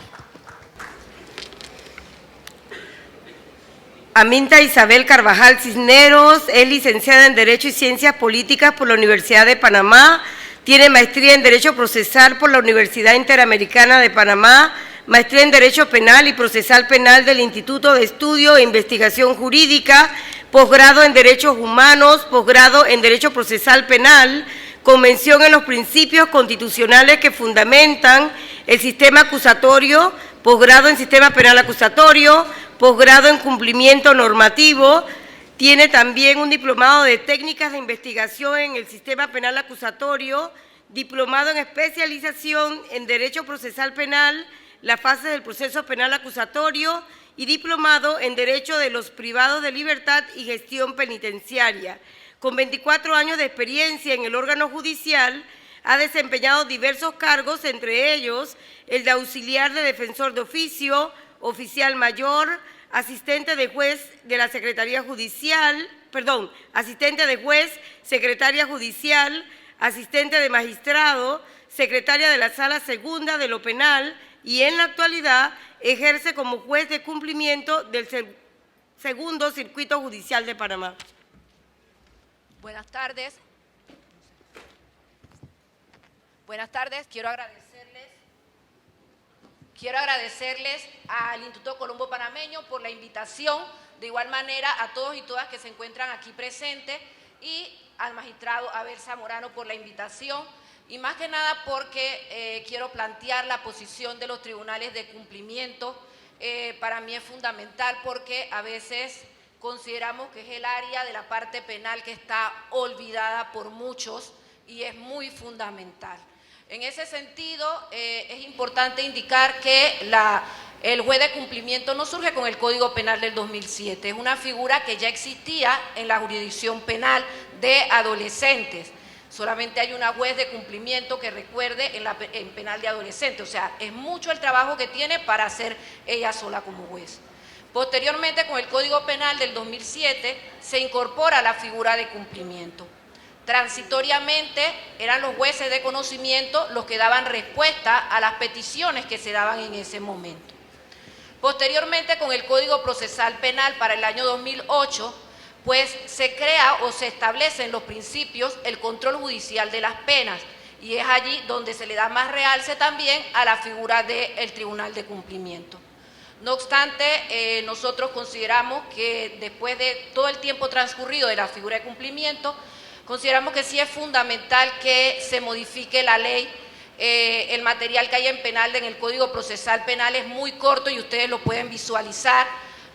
Aminta Isabel Carvajal Cisneros es licenciada en Derecho y Ciencias Políticas por la Universidad de Panamá, tiene maestría en Derecho Procesal por la Universidad Interamericana de Panamá, maestría en Derecho Penal y Procesal Penal del Instituto de Estudio e Investigación Jurídica, posgrado en Derechos Humanos, posgrado en Derecho Procesal Penal, convención en los principios constitucionales que fundamentan el sistema acusatorio, posgrado en Sistema Penal Acusatorio, posgrado en Cumplimiento Normativo, tiene también un diplomado de Técnicas de Investigación en el Sistema Penal Acusatorio, diplomado en Especialización en Derecho Procesal Penal, la fase del proceso penal acusatorio y diplomado en Derecho de los Privados de Libertad y Gestión Penitenciaria. Con 24 años de experiencia en el órgano judicial, ha desempeñado diversos cargos, entre ellos el de auxiliar de defensor de oficio, oficial mayor, asistente de juez de la Secretaría Judicial, asistente de juez, secretaria judicial, asistente de magistrado, secretaria de la Sala Segunda de lo Penal y en la actualidad ejerce como juez de cumplimiento del Segundo Circuito Judicial de Panamá. Buenas tardes. Buenas tardes. Quiero agradecerles al Instituto Colombo Panameño por la invitación, de igual manera a todos y todas que se encuentran aquí presentes y al magistrado Abel Zamorano por la invitación y más que nada porque quiero plantear la posición de los tribunales de cumplimiento. Para mí es fundamental porque a veces consideramos que es el área de la parte penal que está olvidada por muchos y es muy fundamental. En ese sentido, es importante indicar que el juez de cumplimiento no surge con el Código Penal del 2007, es una figura que ya existía en la jurisdicción penal de adolescentes. Solamente hay una juez de cumplimiento que recuerde en penal de adolescentes, o sea, es mucho el trabajo que tiene para hacer ella sola como juez. Posteriormente, con el Código Penal del 2007, se incorpora la figura de cumplimiento. Transitoriamente eran los jueces de conocimiento los que daban respuesta a las peticiones que se daban en ese momento. Posteriormente, con el Código Procesal Penal para el año 2008, pues se crea o se establecen los principios el control judicial de las penas y es allí donde se le da más realce también a la figura del Tribunal de Cumplimiento. No obstante, nosotros consideramos que después de todo el tiempo transcurrido de la figura de cumplimiento, consideramos que sí es fundamental que se modifique la ley. El material que hay en penal, en el Código Procesal Penal, es muy corto y ustedes lo pueden visualizar.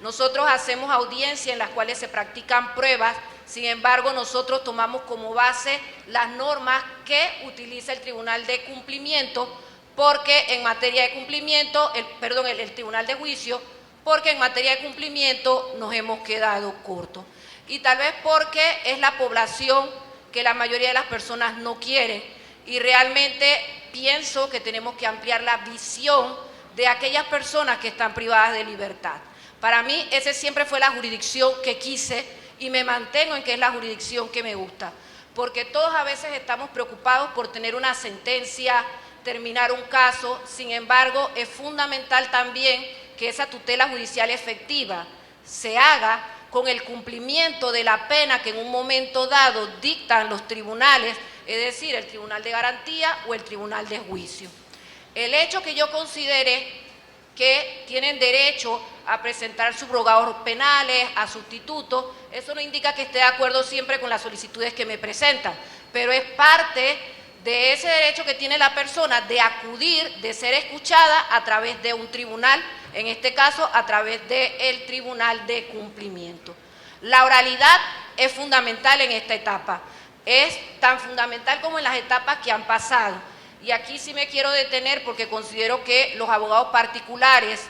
Nosotros hacemos audiencias en las cuales se practican pruebas, sin embargo, nosotros tomamos como base las normas que utiliza el Tribunal de Cumplimiento, porque en materia de cumplimiento, el Tribunal de Juicio, porque en materia de cumplimiento nos hemos quedado cortos. Y tal vez porque es la población que la mayoría de las personas no quieren y realmente pienso que tenemos que ampliar la visión de aquellas personas que están privadas de libertad. Para mí, esa siempre fue la jurisdicción que quise y me mantengo en que es la jurisdicción que me gusta, porque todos a veces estamos preocupados por tener una sentencia, terminar un caso, sin embargo, es fundamental también que esa tutela judicial efectiva se haga con el cumplimiento de la pena que en un momento dado dictan los tribunales, es decir, el Tribunal de Garantía o el Tribunal de Juicio. El hecho que yo considere que tienen derecho a presentar subrogados penales, a sustitutos, eso no indica que esté de acuerdo siempre con las solicitudes que me presentan, pero es parte de ese derecho que tiene la persona de acudir, de ser escuchada a través de un tribunal, en este caso a través del Tribunal de Cumplimiento. La oralidad es fundamental en esta etapa, es tan fundamental como en las etapas que han pasado. Y aquí sí me quiero detener porque considero que los abogados particulares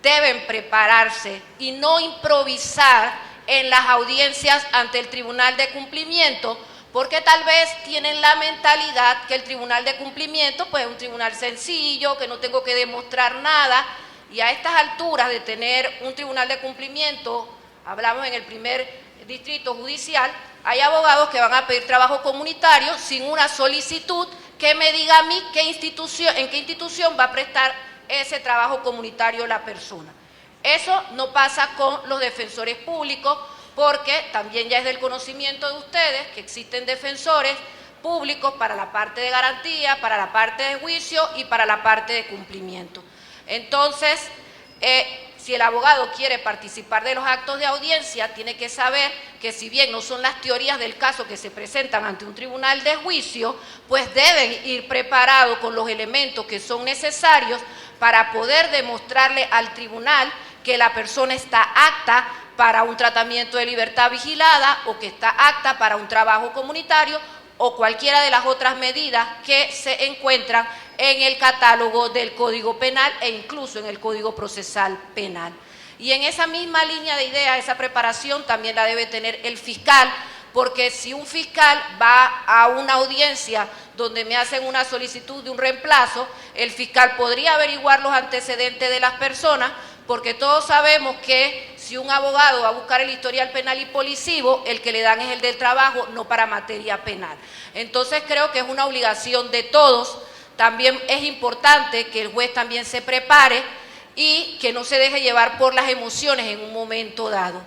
deben prepararse y no improvisar en las audiencias ante el Tribunal de Cumplimiento, porque tal vez tienen la mentalidad que el Tribunal de Cumplimiento pues, es un tribunal sencillo, que no tengo que demostrar nada, y a estas alturas de tener un Tribunal de Cumplimiento, hablamos en el primer distrito judicial, hay abogados que van a pedir trabajo comunitario sin una solicitud que me diga a mí en qué institución va a prestar ese trabajo comunitario la persona. Eso no pasa con los defensores públicos, porque también ya es del conocimiento de ustedes que existen defensores públicos para la parte de garantía, para la parte de juicio y para la parte de cumplimiento. Entonces, si el abogado quiere participar de los actos de audiencia, tiene que saber que si bien no son las teorías del caso que se presentan ante un tribunal de juicio, pues deben ir preparados con los elementos que son necesarios para poder demostrarle al tribunal que la persona está apta para un tratamiento de libertad vigilada o que está apta para un trabajo comunitario o cualquiera de las otras medidas que se encuentran en el catálogo del Código Penal e incluso en el Código Procesal Penal. Y en esa misma línea de idea, esa preparación también la debe tener el fiscal, porque si un fiscal va a una audiencia donde me hacen una solicitud de un reemplazo, el fiscal podría averiguar los antecedentes de las personas, porque todos sabemos que si un abogado va a buscar el historial penal y policivo, el que le dan es el del trabajo, no para materia penal. Entonces creo que es una obligación de todos. También es importante que el juez también se prepare y que no se deje llevar por las emociones en un momento dado.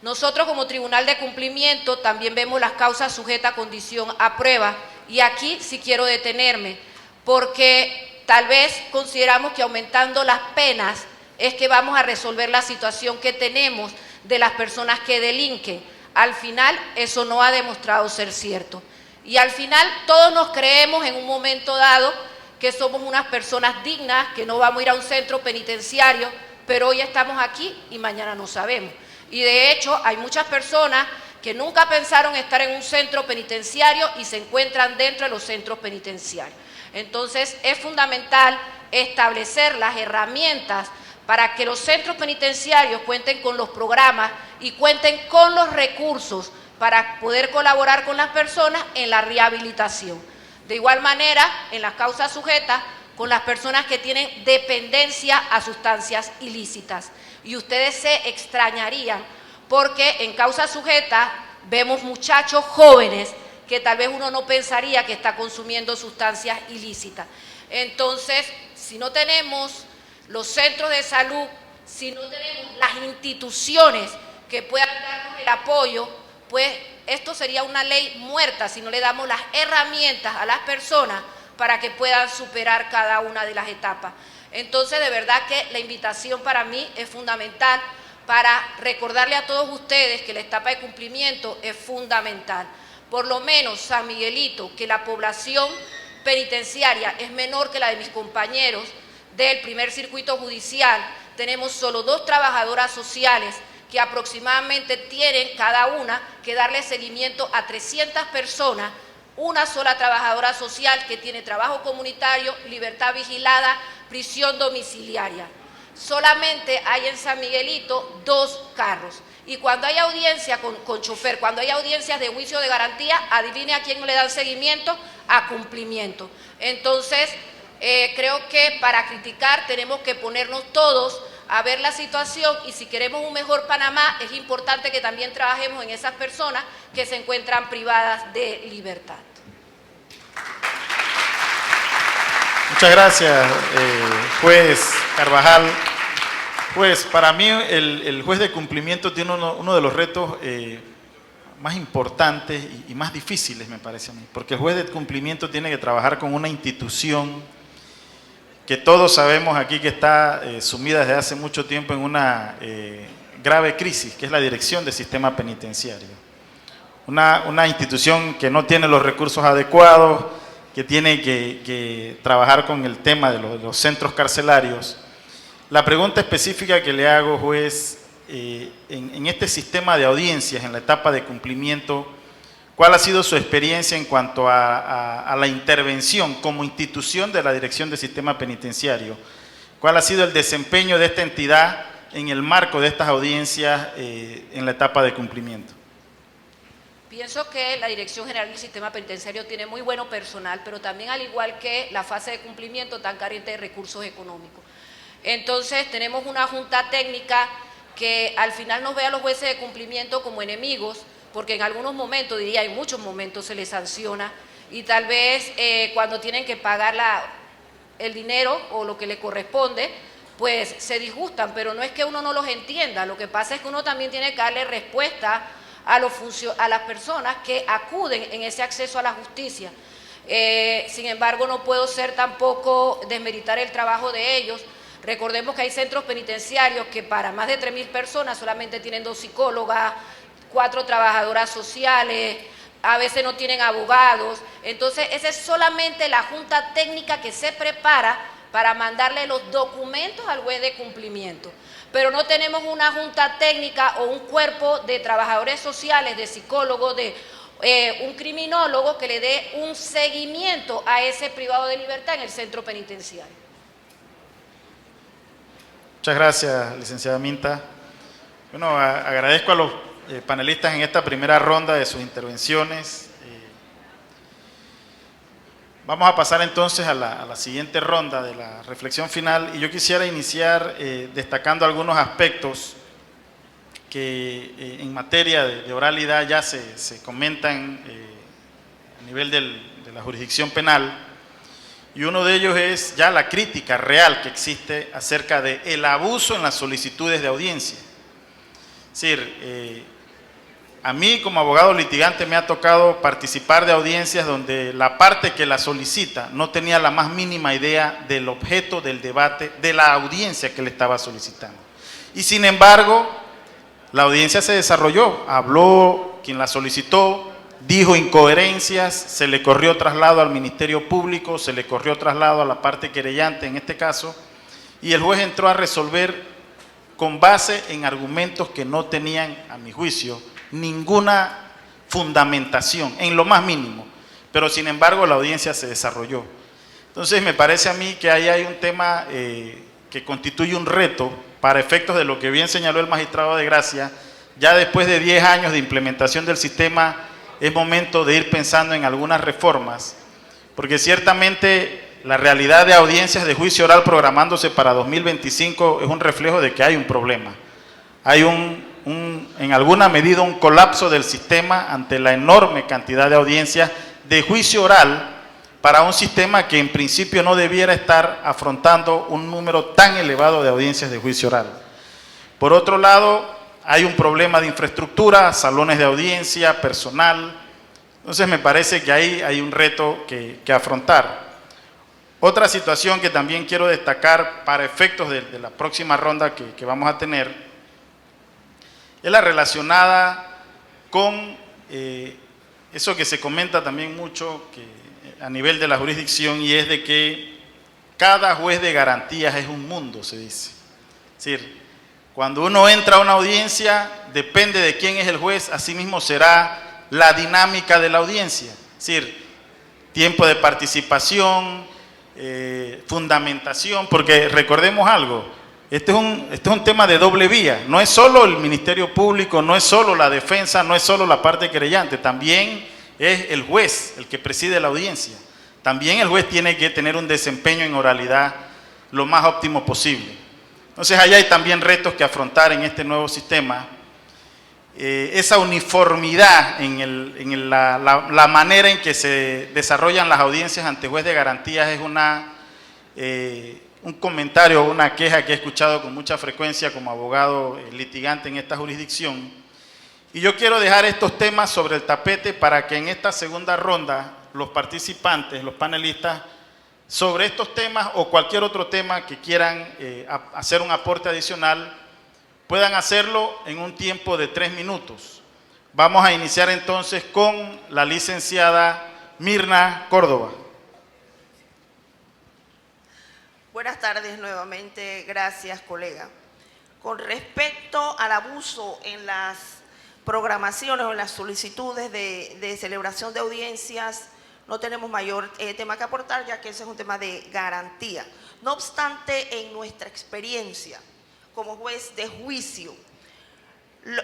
Nosotros como Tribunal de Cumplimiento también vemos las causas sujetas a condición a prueba, y aquí sí quiero detenerme, porque tal vez consideramos que aumentando las penas es que vamos a resolver la situación que tenemos de las personas que delinquen. Al final eso no ha demostrado ser cierto. Y al final todos nos creemos en un momento dado que somos unas personas dignas, que no vamos a ir a un centro penitenciario, pero hoy estamos aquí y mañana no sabemos. Y de hecho hay muchas personas que nunca pensaron estar en un centro penitenciario y se encuentran dentro de los centros penitenciarios. Entonces es fundamental establecer las herramientas para que los centros penitenciarios cuenten con los programas y cuenten con los recursos para poder colaborar con las personas en la rehabilitación. De igual manera, en las causas sujetas, con las personas que tienen dependencia a sustancias ilícitas. Y ustedes se extrañarían porque en causas sujetas vemos muchachos jóvenes que tal vez uno no pensaría que está consumiendo sustancias ilícitas. Entonces, si no tenemos los centros de salud, si no tenemos las instituciones que puedan darnos el apoyo, pues esto sería una ley muerta si no le damos las herramientas a las personas para que puedan superar cada una de las etapas. Entonces, de verdad que la invitación para mí es fundamental para recordarle a todos ustedes que la etapa de cumplimiento es fundamental. Por lo menos San Miguelito, que la población penitenciaria es menor que la de mis compañeros del primer circuito judicial, tenemos solo 2 trabajadoras sociales que aproximadamente tienen cada una que darle seguimiento a 300 personas, una sola trabajadora social que tiene trabajo comunitario, libertad vigilada, prisión domiciliaria. Solamente hay en San Miguelito 2 carros. Y cuando hay audiencia con chofer, cuando hay audiencias de juicio de garantía, adivine a quién le dan seguimiento, a cumplimiento. Entonces, creo que para criticar tenemos que ponernos todos a ver la situación, y si queremos un mejor Panamá es importante que también trabajemos en esas personas que se encuentran privadas de libertad. Muchas gracias, juez Carvajal. Pues para mí el juez de cumplimiento tiene uno de los retos más importantes y más difíciles, me parece a mí, porque el juez de cumplimiento tiene que trabajar con una institución que todos sabemos aquí que está sumida desde hace mucho tiempo en una grave crisis, que es la Dirección de Sistema Penitenciario. Una institución que no tiene los recursos adecuados, que tiene que trabajar con el tema de los centros carcelarios. La pregunta específica que le hago, juez, en este sistema de audiencias, en la etapa de cumplimiento, ¿cuál ha sido su experiencia en cuanto a la intervención como institución de la Dirección de Sistema Penitenciario? ¿Cuál ha sido el desempeño de esta entidad en el marco de estas audiencias en la etapa de cumplimiento? Pienso que la Dirección General del Sistema Penitenciario tiene muy bueno personal, pero también, al igual que la fase de cumplimiento, tan carente de recursos económicos. Entonces tenemos una junta técnica que al final nos ve a los jueces de cumplimiento como enemigos, porque en algunos momentos, diría en muchos momentos, se les sanciona, y tal vez cuando tienen que pagar el dinero o lo que le corresponde, pues se disgustan, pero no es que uno no los entienda, lo que pasa es que uno también tiene que darle respuesta a las personas que acuden en ese acceso a la justicia. Sin embargo, no puedo tampoco desmeritar el trabajo de ellos. Recordemos que hay centros penitenciarios que para más de 3.000 personas solamente tienen 2 psicólogas, 4 trabajadoras sociales, a veces no tienen abogados. Entonces, esa es solamente la junta técnica que se prepara para mandarle los documentos al juez de cumplimiento. Pero no tenemos una junta técnica o un cuerpo de trabajadores sociales, de psicólogos, de un criminólogo que le dé un seguimiento a ese privado de libertad en el centro penitenciario. Muchas gracias, licenciada Minta. Bueno, agradezco a los panelistas en esta primera ronda de sus intervenciones. Vamos a pasar entonces a la siguiente ronda de la reflexión final, y yo quisiera iniciar destacando algunos aspectos que en materia de oralidad ya se comentan a nivel de la jurisdicción penal, y uno de ellos es ya la crítica real que existe acerca del abuso en las solicitudes de audiencia. Es decir, a mí como abogado litigante me ha tocado participar de audiencias donde la parte que la solicita no tenía la más mínima idea del objeto del debate de la audiencia que le estaba solicitando. Y sin embargo, la audiencia se desarrolló, habló quien la solicitó, dijo incoherencias, se le corrió traslado al Ministerio Público, se le corrió traslado a la parte querellante en este caso, y el juez entró a resolver con base en argumentos que no tenían, a mi juicio, ninguna fundamentación, en lo más mínimo, pero sin embargo la audiencia se desarrolló. Entonces me parece a mí que ahí hay un tema que constituye un reto para efectos de lo que bien señaló el magistrado de Gracia. Ya después de 10 años de implementación del sistema es momento de ir pensando en algunas reformas, porque ciertamente la realidad de audiencias de juicio oral programándose para 2025 es un reflejo de que hay un problema. Hay en alguna medida un colapso del sistema ante la enorme cantidad de audiencias de juicio oral para un sistema que en principio no debiera estar afrontando un número tan elevado de audiencias de juicio oral. Por otro lado, hay un problema de infraestructura, salones de audiencia, personal. Entonces me parece que ahí hay un reto que afrontar. Otra situación que también quiero destacar para efectos de la próxima ronda que vamos a tener es la relacionada con eso que se comenta también mucho a nivel de la jurisdicción, y es de que cada juez de garantías es un mundo, se dice. Es decir, cuando uno entra a una audiencia, depende de quién es el juez, así mismo será la dinámica de la audiencia. Es decir, tiempo de participación, fundamentación, porque recordemos algo, este es un tema de doble vía, no es solo el Ministerio Público, no es solo la defensa, no es solo la parte querellante, también es el juez el que preside la audiencia. También el juez tiene que tener un desempeño en oralidad lo más óptimo posible. Entonces allá hay también retos que afrontar en este nuevo sistema. Esa uniformidad en la manera en que se desarrollan las audiencias ante juez de garantías es un comentario, una queja que he escuchado con mucha frecuencia como abogado litigante en esta jurisdicción. Y yo quiero dejar estos temas sobre el tapete para que en esta segunda ronda los participantes, los panelistas, sobre estos temas o cualquier otro tema que quieran hacer un aporte adicional, puedan hacerlo en un tiempo de 3 minutos. Vamos a iniciar entonces con la licenciada Mirna Córdoba. Buenas tardes nuevamente, gracias colega. Con respecto al abuso en las programaciones o en las solicitudes de celebración de audiencias, no tenemos mayor tema que aportar, ya que ese es un tema de garantía. No obstante, en nuestra experiencia como juez de juicio,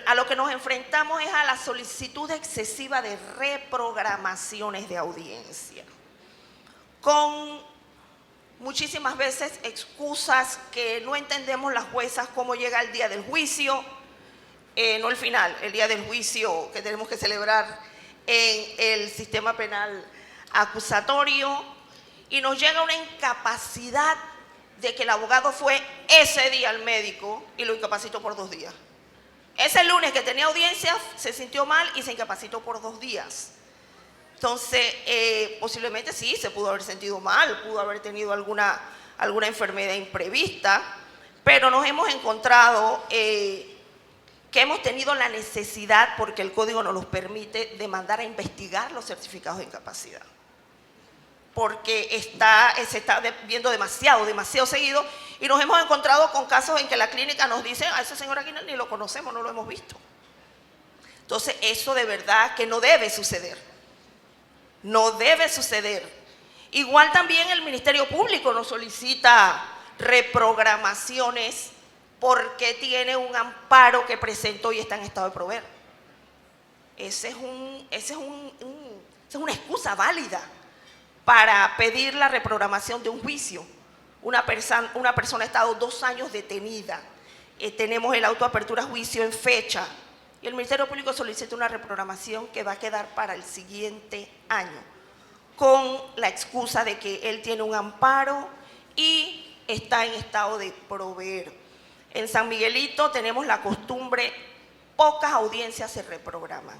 a lo que nos enfrentamos es a la solicitud excesiva de reprogramaciones de audiencia, con muchísimas veces excusas que no entendemos las juezas cómo llega el día del juicio, no el final, el día del juicio que tenemos que celebrar en el sistema penal acusatorio, y nos llega una incapacidad de que el abogado fue ese día al médico y lo incapacitó por 2 días. Ese lunes que tenía audiencia se sintió mal y se incapacitó por 2 días. Entonces, posiblemente sí, se pudo haber sentido mal, pudo haber tenido alguna enfermedad imprevista, pero nos hemos encontrado que hemos tenido la necesidad, porque el código nos los permite, de mandar a investigar los certificados de incapacidad. Porque se está viendo demasiado seguido, y nos hemos encontrado con casos en que la clínica nos dice: a ese señor aquí ni lo conocemos, no lo hemos visto. Entonces, eso de verdad que no debe suceder. No debe suceder. Igual también el Ministerio Público nos solicita reprogramaciones porque tiene un amparo que presentó y está en estado de proveer. Esa es una excusa válida para pedir la reprogramación de un juicio. Una persona ha estado 2 años detenida. Tenemos el auto de apertura a juicio en fecha. Y el Ministerio Público solicita una reprogramación que va a quedar para el siguiente año, con la excusa de que él tiene un amparo y está en estado de proveer. En San Miguelito tenemos la costumbre, pocas audiencias se reprograman.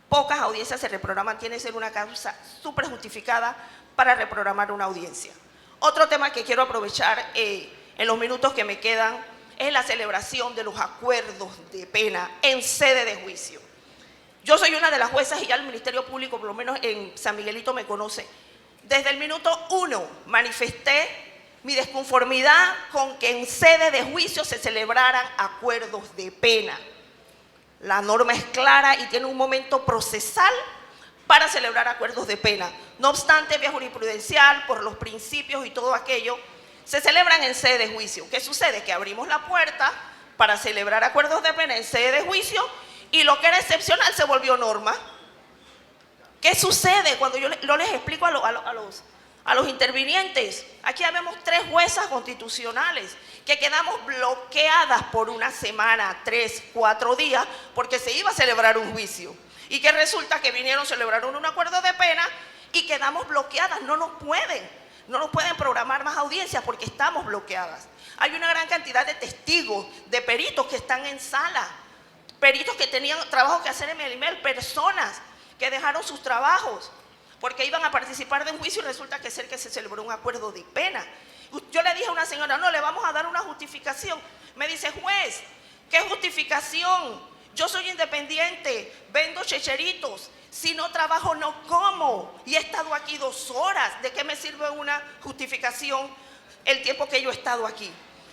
Pocas audiencias se reprograman, tiene que ser una causa súper justificada para reprogramar una audiencia. Otro tema que quiero aprovechar en los minutos que me quedan es la celebración de los acuerdos de pena en sede de juicio. Yo soy una de las juezas y ya el Ministerio Público, por lo menos en San Miguelito, me conoce. Desde el minuto 1 manifesté mi desconformidad con que en sede de juicio se celebraran acuerdos de pena. La norma es clara y tiene un momento procesal para celebrar acuerdos de pena. No obstante, vía jurisprudencial, por los principios y todo aquello, se celebran en sede de juicio. ¿Qué sucede? Que abrimos la puerta para celebrar acuerdos de pena en sede de juicio y lo que era excepcional se volvió norma. ¿Qué sucede cuando yo les explico a los intervinientes? Aquí habemos 3 juezas constitucionales que quedamos bloqueadas por una semana, 3, 4 días, porque se iba a celebrar un juicio. Y que resulta que vinieron, celebraron un acuerdo de pena y quedamos bloqueadas. No nos pueden programar más audiencias porque estamos bloqueadas. Hay una gran cantidad de testigos, de peritos que están en sala, peritos que tenían trabajo que hacer en el email, personas que dejaron sus trabajos porque iban a participar de un juicio y resulta que se celebró un acuerdo de pena. Yo le dije a una señora: no, le vamos a dar una justificación. Me dice: juez, ¿qué justificación? Yo soy independiente, vendo checheritos, si no trabajo no como y he estado aquí 2 horas. ¿De qué me sirve una justificación el tiempo que yo he estado aquí?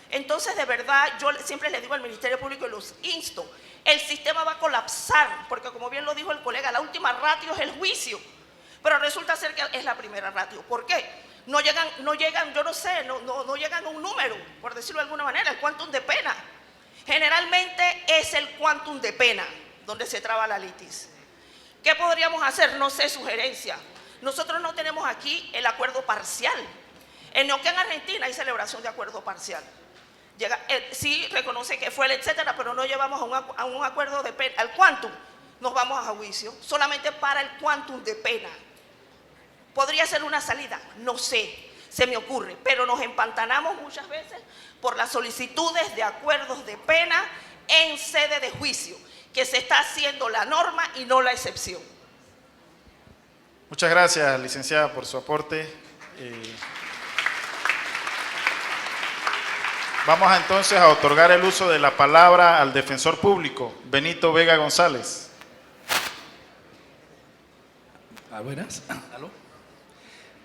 Entonces, de verdad, yo siempre le digo al Ministerio Público y los insto, el sistema va a colapsar, porque como bien lo dijo el colega, la última ratio es el juicio, pero resulta ser que es la primera ratio. ¿Por qué? No llegan, yo no sé, no llegan a un número, por decirlo de alguna manera, el quantum de pena. Generalmente es el quantum de pena donde se traba la litis. ¿Qué podríamos hacer? No sé, sugerencia. Nosotros no tenemos aquí el acuerdo parcial. En Neuquén, Argentina, hay celebración de acuerdo parcial. Sí reconoce que fue el etcétera, pero no llevamos a un acuerdo de pena, al quantum. Nos vamos a juicio solamente para el quantum de pena. ¿Podría ser una salida? No sé, se me ocurre, pero nos empantanamos muchas veces por las solicitudes de acuerdos de pena en sede de juicio, que se está haciendo la norma y no la excepción. Muchas gracias, licenciada, por su aporte. Vamos entonces a otorgar el uso de la palabra al defensor público, Benito Vega González. Buenas. ¿Aló?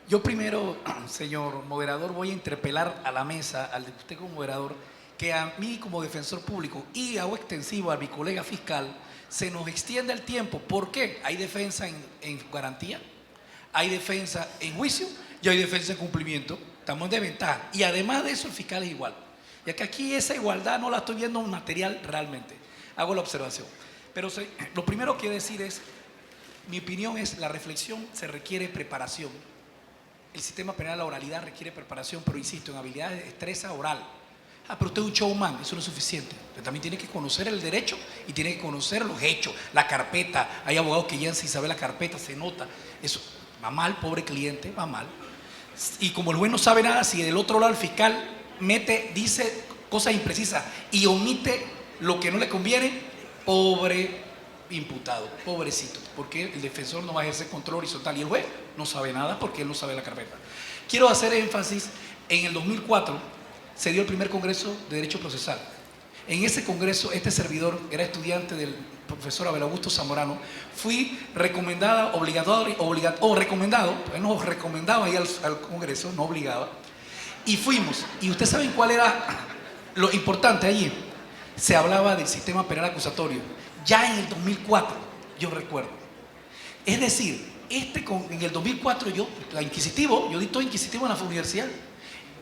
Yo primero, señor moderador, voy a interpelar a la mesa, al de usted como moderador, que a mí como defensor público y hago extensivo a mi colega fiscal, se nos extienda el tiempo. ¿Por qué? Hay defensa en garantía, hay defensa en juicio y hay defensa en cumplimiento. Estamos de ventaja. Y además de eso, el fiscal es igual. Ya que aquí esa igualdad no la estoy viendo en material realmente. Hago la observación. Pero lo primero que quiero decir es, mi opinión es, la reflexión se requiere preparación. El sistema penal de la oralidad requiere preparación, pero insisto, en habilidades de destreza oral. Pero usted es un showman, eso no es suficiente. Usted también tiene que conocer el derecho y tiene que conocer los hechos, la carpeta. Hay abogados que llegan sin saber la carpeta, se nota. Eso va mal, pobre cliente, va mal. Y como el juez no sabe nada, si del otro lado el fiscal dice cosas imprecisas y omite lo que no le conviene, pobre imputado, pobrecito, porque el defensor no va a ejercer control horizontal y el juez no sabe nada porque él no sabe la carpeta. Quiero hacer énfasis, en el 2004 se dio el primer Congreso de Derecho Procesal. En ese congreso, este servidor era estudiante del profesor Abel Augusto Zamorano. Fui recomendado ahí al congreso, no obligaba. Y fuimos. Y ustedes saben cuál era lo importante allí. Se hablaba del sistema penal acusatorio. Ya en el 2004, yo recuerdo. Es decir, en el 2004 yo estoy inquisitivo en la universidad.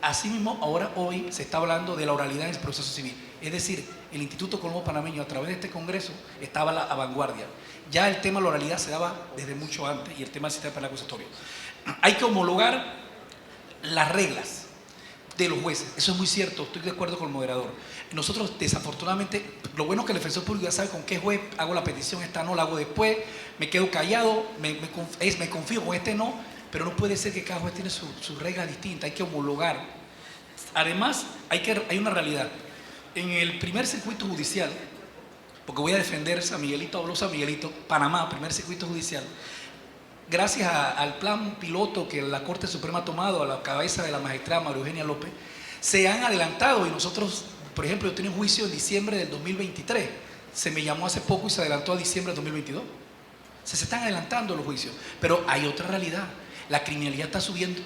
Asimismo, hoy se está hablando de la oralidad en el proceso civil. Es decir, el Instituto Colombo Panameño, a través de este congreso, estaba a la vanguardia. Ya el tema de la oralidad se daba desde mucho antes y el tema del sistema penal acusatorio. Hay que homologar las reglas de los jueces. Eso es muy cierto, estoy de acuerdo con el moderador. Nosotros, desafortunadamente, lo bueno es que el defensor público ya sabe con qué juez hago la petición, esta no la hago después, me quedo callado, me confío, con este no, pero no puede ser que cada juez tiene sus reglas distintas, hay que homologar. Además, hay una realidad. En el primer circuito judicial, porque voy a defender San Miguelito, habló San Miguelito, Panamá, primer circuito judicial, gracias al plan piloto que la Corte Suprema ha tomado a la cabeza de la magistrada María Eugenia López, se han adelantado y nosotros, por ejemplo, yo tenía un juicio en diciembre del 2023, se me llamó hace poco y se adelantó a diciembre del 2022. Se están adelantando los juicios, pero hay otra realidad. La criminalidad está subiendo,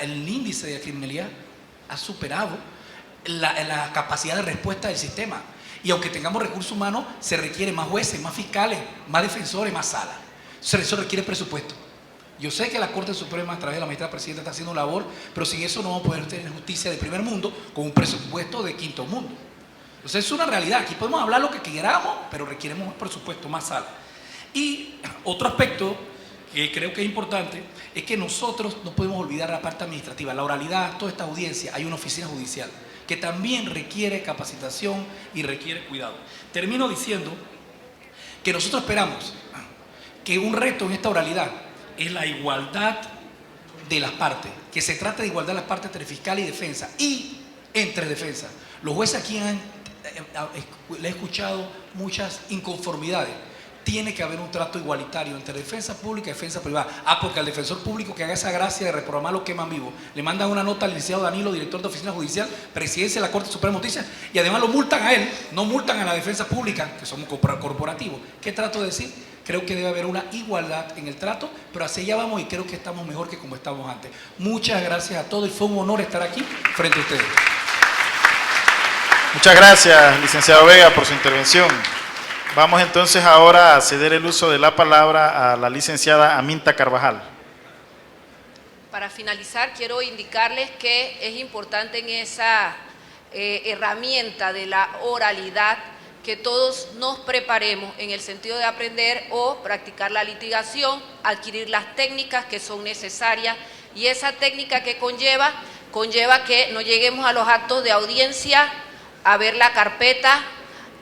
el índice de criminalidad ha superado la capacidad de respuesta del sistema. Y aunque tengamos recursos humanos, se requiere más jueces, más fiscales, más defensores, más salas. Eso requiere presupuesto. Yo sé que la Corte Suprema, a través de la magistrada presidenta, está haciendo labor, pero sin eso no vamos a poder tener justicia de primer mundo con un presupuesto de quinto mundo. Entonces es una realidad. Aquí podemos hablar lo que queramos, pero requeremos más presupuesto, más salas. Y otro aspecto que creo que es importante es que nosotros no podemos olvidar la parte administrativa, la oralidad, toda esta audiencia. Hay una oficina judicial que también requiere capacitación y requiere cuidado. Termino diciendo que nosotros esperamos que un reto en esta oralidad es la igualdad de las partes, que se trate de igualdad de las partes entre fiscal y defensa y entre defensa. Los jueces aquí le he escuchado muchas inconformidades. Tiene que haber un trato igualitario entre defensa pública y defensa privada. Porque al defensor público que haga esa gracia de reprogramar lo queman vivo, le mandan una nota al licenciado Danilo, director de oficina judicial, presidencia de la Corte Suprema de Justicia, y además lo multan a él, no multan a la defensa pública, que somos corporativos. ¿Qué trato de decir? Creo que debe haber una igualdad en el trato, pero así ya vamos y creo que estamos mejor que como estábamos antes. Muchas gracias a todos y fue un honor estar aquí frente a ustedes. Muchas gracias, licenciado Vega, por su intervención. Vamos entonces ahora a ceder el uso de la palabra a la licenciada Aminta Carvajal. Para finalizar, quiero indicarles que es importante en esa herramienta de la oralidad que todos nos preparemos en el sentido de aprender o practicar la litigación, adquirir las técnicas que son necesarias y esa técnica que conlleva que no lleguemos a los actos de audiencia a ver la carpeta.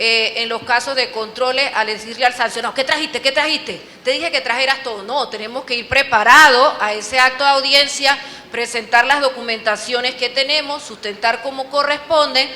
En los casos de controles, al decirle al sancionado, ¿qué trajiste? ¿Qué trajiste? Te dije que trajeras todo. No, tenemos que ir preparados a ese acto de audiencia, presentar las documentaciones que tenemos, sustentar como corresponde,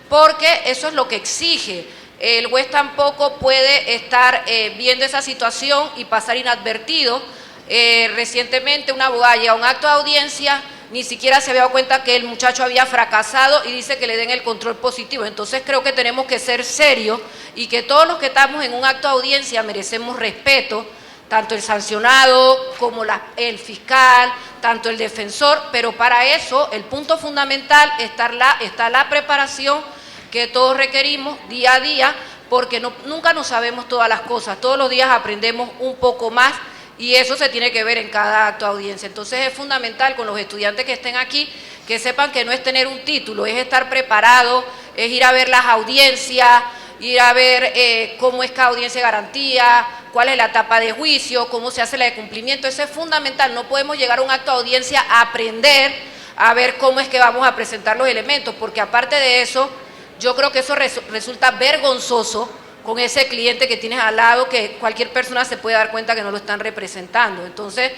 porque eso es lo que exige. El juez tampoco puede estar viendo esa situación y pasar inadvertido. Recientemente una abogada llega a un acto de audiencia, ni siquiera se había dado cuenta que el muchacho había fracasado y dice que le den el control positivo. Entonces creo que tenemos que ser serios y que todos los que estamos en un acto de audiencia merecemos respeto, tanto el sancionado como el fiscal, tanto el defensor, pero para eso el punto fundamental está la preparación que todos requerimos día a día, porque nunca nos sabemos todas las cosas, todos los días aprendemos un poco más. Y eso se tiene que ver en cada acto de audiencia. Entonces es fundamental con los estudiantes que estén aquí, que sepan que no es tener un título, es estar preparado, es ir a ver las audiencias, ir a ver cómo es cada audiencia de garantía, cuál es la etapa de juicio, cómo se hace la de cumplimiento. Eso es fundamental, no podemos llegar a un acto de audiencia a aprender, a ver cómo es que vamos a presentar los elementos, porque aparte de eso, yo creo que eso resulta vergonzoso con ese cliente que tienes al lado, que cualquier persona se puede dar cuenta que no lo están representando. Entonces,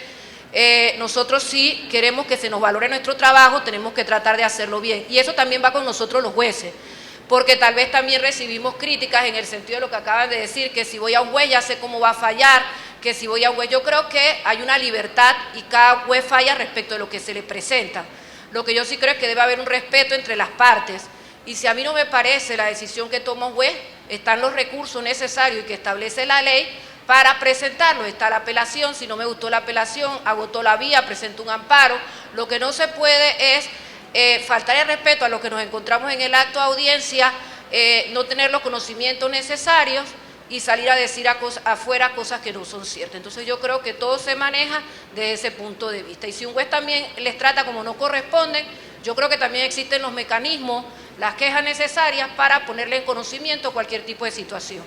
nosotros sí queremos que se nos valore nuestro trabajo, tenemos que tratar de hacerlo bien. Y eso también va con nosotros los jueces, porque tal vez también recibimos críticas en el sentido de lo que acaban de decir, que si voy a un juez ya sé cómo va a fallar, que si voy a un juez, yo creo que hay una libertad y cada juez falla respecto de lo que se le presenta. Lo que yo sí creo es que debe haber un respeto entre las partes, y si a mí no me parece la decisión que toma un juez, están los recursos necesarios y que establece la ley para presentarlo. Está la apelación, si no me gustó la apelación, agotó la vía, presento un amparo. Lo que no se puede es faltar el respeto a lo que nos encontramos en el acto de audiencia, no tener los conocimientos necesarios y salir a decir afuera cosas que no son ciertas. Entonces yo creo que todo se maneja desde ese punto de vista. Y si un juez también les trata como no corresponden, yo creo que también existen los mecanismos, las quejas necesarias para ponerle en conocimiento cualquier tipo de situación.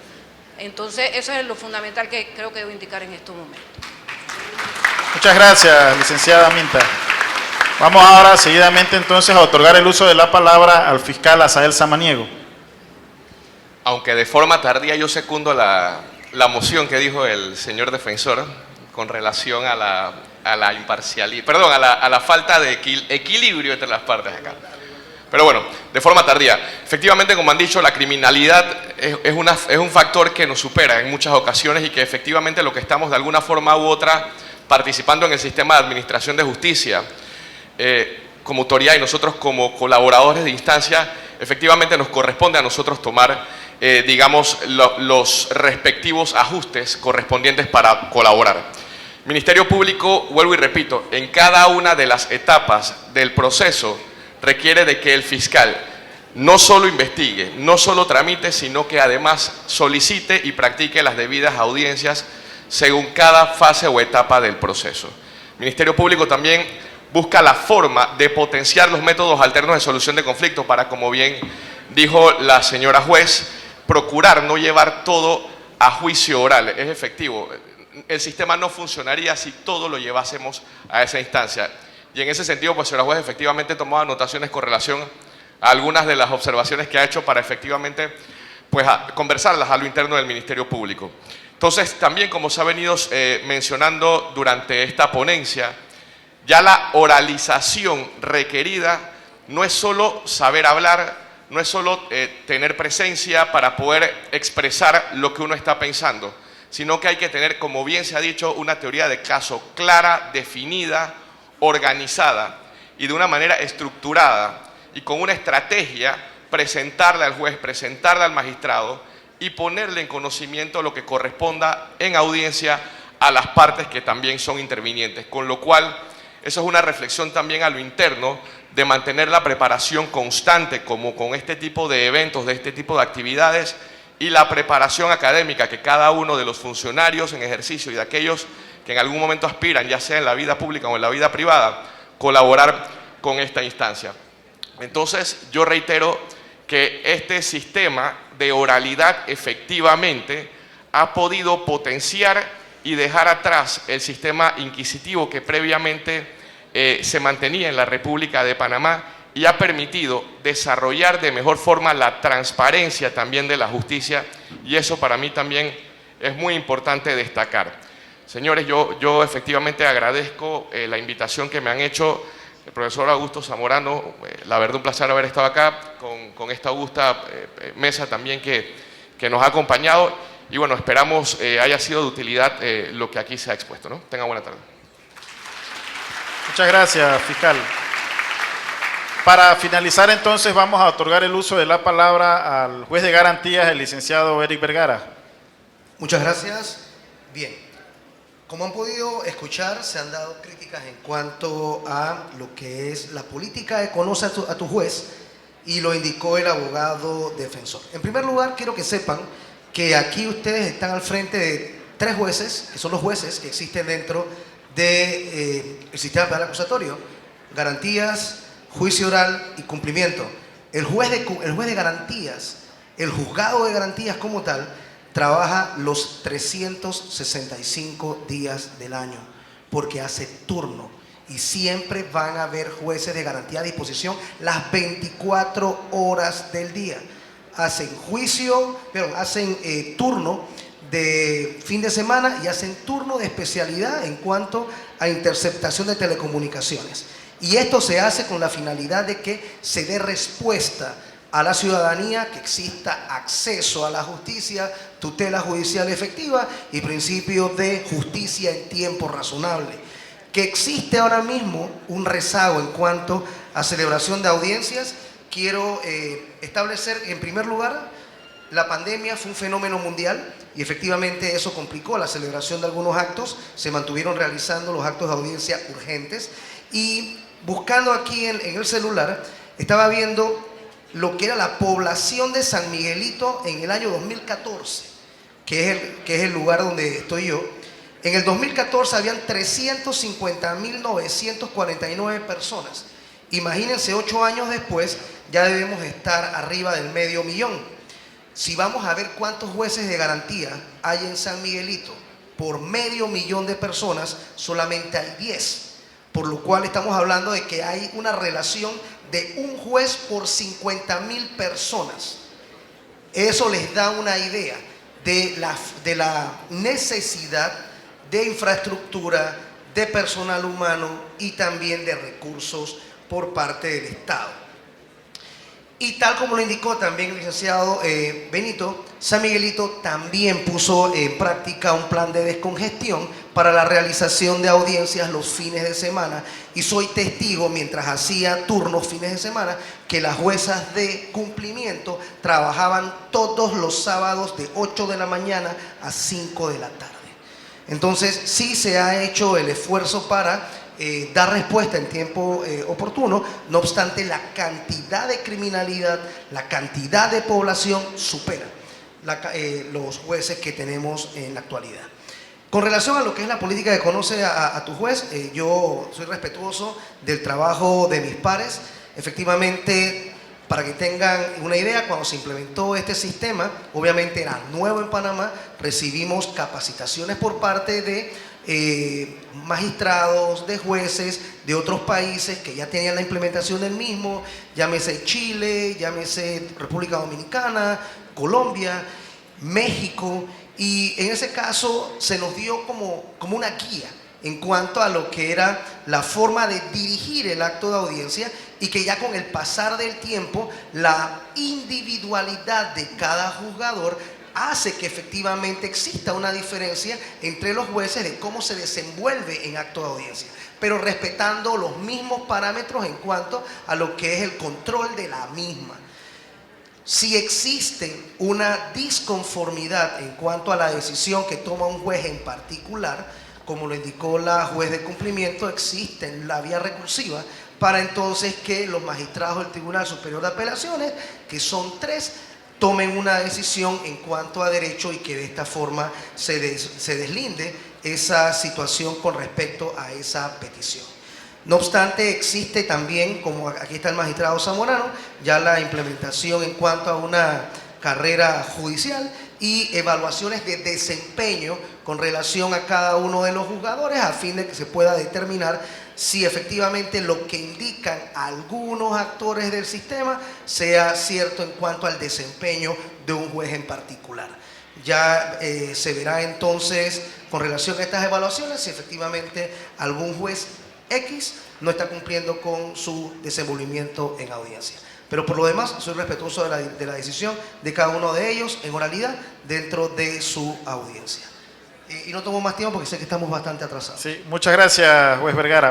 Entonces eso es lo fundamental que creo que debo indicar en estos momentos. Muchas gracias, licenciada Minta. Vamos ahora seguidamente entonces a otorgar el uso de la palabra al fiscal Asael Samaniego. Aunque de forma tardía yo secundo la moción que dijo el señor defensor con relación a la imparcialidad, perdón, a la falta de equilibrio entre las partes acá. Pero bueno, de forma tardía. Efectivamente, como han dicho, la criminalidad es un factor que nos supera en muchas ocasiones y que efectivamente lo que estamos de alguna forma u otra participando en el sistema de administración de justicia, como autoridad y nosotros como colaboradores de instancia, efectivamente nos corresponde a nosotros tomar digamos, los respectivos ajustes correspondientes para colaborar. Ministerio Público, vuelvo y repito, en cada una de las etapas del proceso requiere de que el fiscal no solo investigue, no solo tramite, sino que además solicite y practique las debidas audiencias según cada fase o etapa del proceso. Ministerio Público también busca la forma de potenciar los métodos alternos de solución de conflictos para, como bien dijo la señora juez, procurar no llevar todo a juicio oral. Es efectivo. El sistema no funcionaría si todo lo llevásemos a esa instancia. Y en ese sentido, pues, señora juez, efectivamente tomó anotaciones con relación a algunas de las observaciones que ha hecho para efectivamente, pues, conversarlas a lo interno del Ministerio Público. Entonces, también, como se ha venido mencionando durante esta ponencia, ya la oralización requerida no es solo saber hablar, no es solo tener presencia para poder expresar lo que uno está pensando, sino que hay que tener, como bien se ha dicho, una teoría de caso clara, definida, organizada y de una manera estructurada y con una estrategia, presentarle al juez, presentarle al magistrado y ponerle en conocimiento lo que corresponda en audiencia a las partes que también son intervinientes, con lo cual eso es una reflexión también a lo interno de mantener la preparación constante como con este tipo de eventos, de este tipo de actividades y la preparación académica que cada uno de los funcionarios en ejercicio y de aquellos que en algún momento aspiran, ya sea en la vida pública o en la vida privada, colaborar con esta instancia. Entonces, yo reitero que este sistema de oralidad efectivamente ha podido potenciar y dejar atrás el sistema inquisitivo que previamente se mantenía en la República de Panamá y ha permitido desarrollar de mejor forma la transparencia también de la justicia, y eso para mí también es muy importante destacar. Señores, yo efectivamente agradezco la invitación que me han hecho el profesor Augusto Zamorano, la verdad un placer haber estado acá con esta augusta mesa también que nos ha acompañado, y bueno, esperamos haya sido de utilidad lo que aquí se ha expuesto, ¿no? Tengan buena tarde. Muchas gracias, fiscal. Para finalizar entonces vamos a otorgar el uso de la palabra al juez de garantías, el licenciado Eric Vergara. Muchas gracias. Bien, como han podido escuchar, se han dado críticas en cuanto a lo que es la política de conoce a tu juez, y lo indicó el abogado defensor. En primer lugar, quiero que sepan que aquí ustedes están al frente de 3 jueces, que son los jueces que existen dentro del sistema penal acusatorio: garantías, juicio oral y cumplimiento. El juez de garantías, el juzgado de garantías como tal, trabaja los 365 días del año porque hace turno, y siempre van a haber jueces de garantía a disposición las 24 horas del día. Hacen turno de fin de semana y hacen turno de especialidad en cuanto a interceptación de telecomunicaciones. Y esto se hace con la finalidad de que se dé respuesta a la ciudadanía, que exista acceso a la justicia, tutela judicial efectiva y principio de justicia en tiempo razonable. Que existe ahora mismo un rezago en cuanto a celebración de audiencias. Quiero establecer, en primer lugar, la pandemia fue un fenómeno mundial y efectivamente eso complicó la celebración de algunos actos. Se mantuvieron realizando los actos de audiencia urgentes y buscando aquí en el celular, estaba viendo lo que era la población de San Miguelito en el año 2014, que es el lugar donde estoy yo. En el 2014 habían 350.949 personas. Imagínense, 8 años después ya debemos estar arriba del 500.000. Si vamos a ver cuántos jueces de garantía hay en San Miguelito por 500.000 de personas, solamente hay 10. Por lo cual estamos hablando de que hay una relación de un juez por 50.000 personas. Eso les da una idea de la necesidad de infraestructura, de personal humano y también de recursos por parte del Estado. Y tal como lo indicó también el licenciado Benito, San Miguelito también puso en práctica un plan de descongestión para la realización de audiencias los fines de semana. Y soy testigo, mientras hacía turnos fines de semana, que las juezas de cumplimiento trabajaban todos los sábados de 8 de la mañana a 5 de la tarde. Entonces, sí se ha hecho el esfuerzo para dar respuesta en tiempo oportuno. No obstante, la cantidad de criminalidad, la cantidad de población supera los jueces que tenemos en la actualidad. Con relación a lo que es la política de conoce a tu juez, yo soy respetuoso del trabajo de mis pares. Efectivamente, para que tengan una idea, cuando se implementó este sistema, obviamente era nuevo en Panamá, recibimos capacitaciones por parte de magistrados, de jueces de otros países que ya tenían la implementación del mismo, llámese Chile, llámese República Dominicana, Colombia, México, y en ese caso se nos dio como una guía en cuanto a lo que era la forma de dirigir el acto de audiencia, y que ya con el pasar del tiempo la individualidad de cada juzgador hace que efectivamente exista una diferencia entre los jueces de cómo se desenvuelve en acto de audiencia, pero respetando los mismos parámetros en cuanto a lo que es el control de la misma. Si existe una disconformidad en cuanto a la decisión que toma un juez en particular, como lo indicó la juez de cumplimiento, existe la vía recursiva para entonces que los magistrados del Tribunal Superior de Apelaciones, que son 3, tomen una decisión en cuanto a derecho y que de esta forma se deslinde esa situación con respecto a esa petición. No obstante, existe también, como aquí está el magistrado Zamorano, ya la implementación en cuanto a una carrera judicial y evaluaciones de desempeño con relación a cada uno de los juzgadores, a fin de que se pueda determinar si efectivamente lo que indican algunos actores del sistema sea cierto en cuanto al desempeño de un juez en particular. Ya se verá entonces con relación a estas evaluaciones si efectivamente algún juez X no está cumpliendo con su desenvolvimiento en audiencia. Pero por lo demás, soy respetuoso de la decisión de cada uno de ellos en oralidad dentro de su audiencia. Y no tomo más tiempo porque sé que estamos bastante atrasados. Sí, muchas gracias, juez Vergara.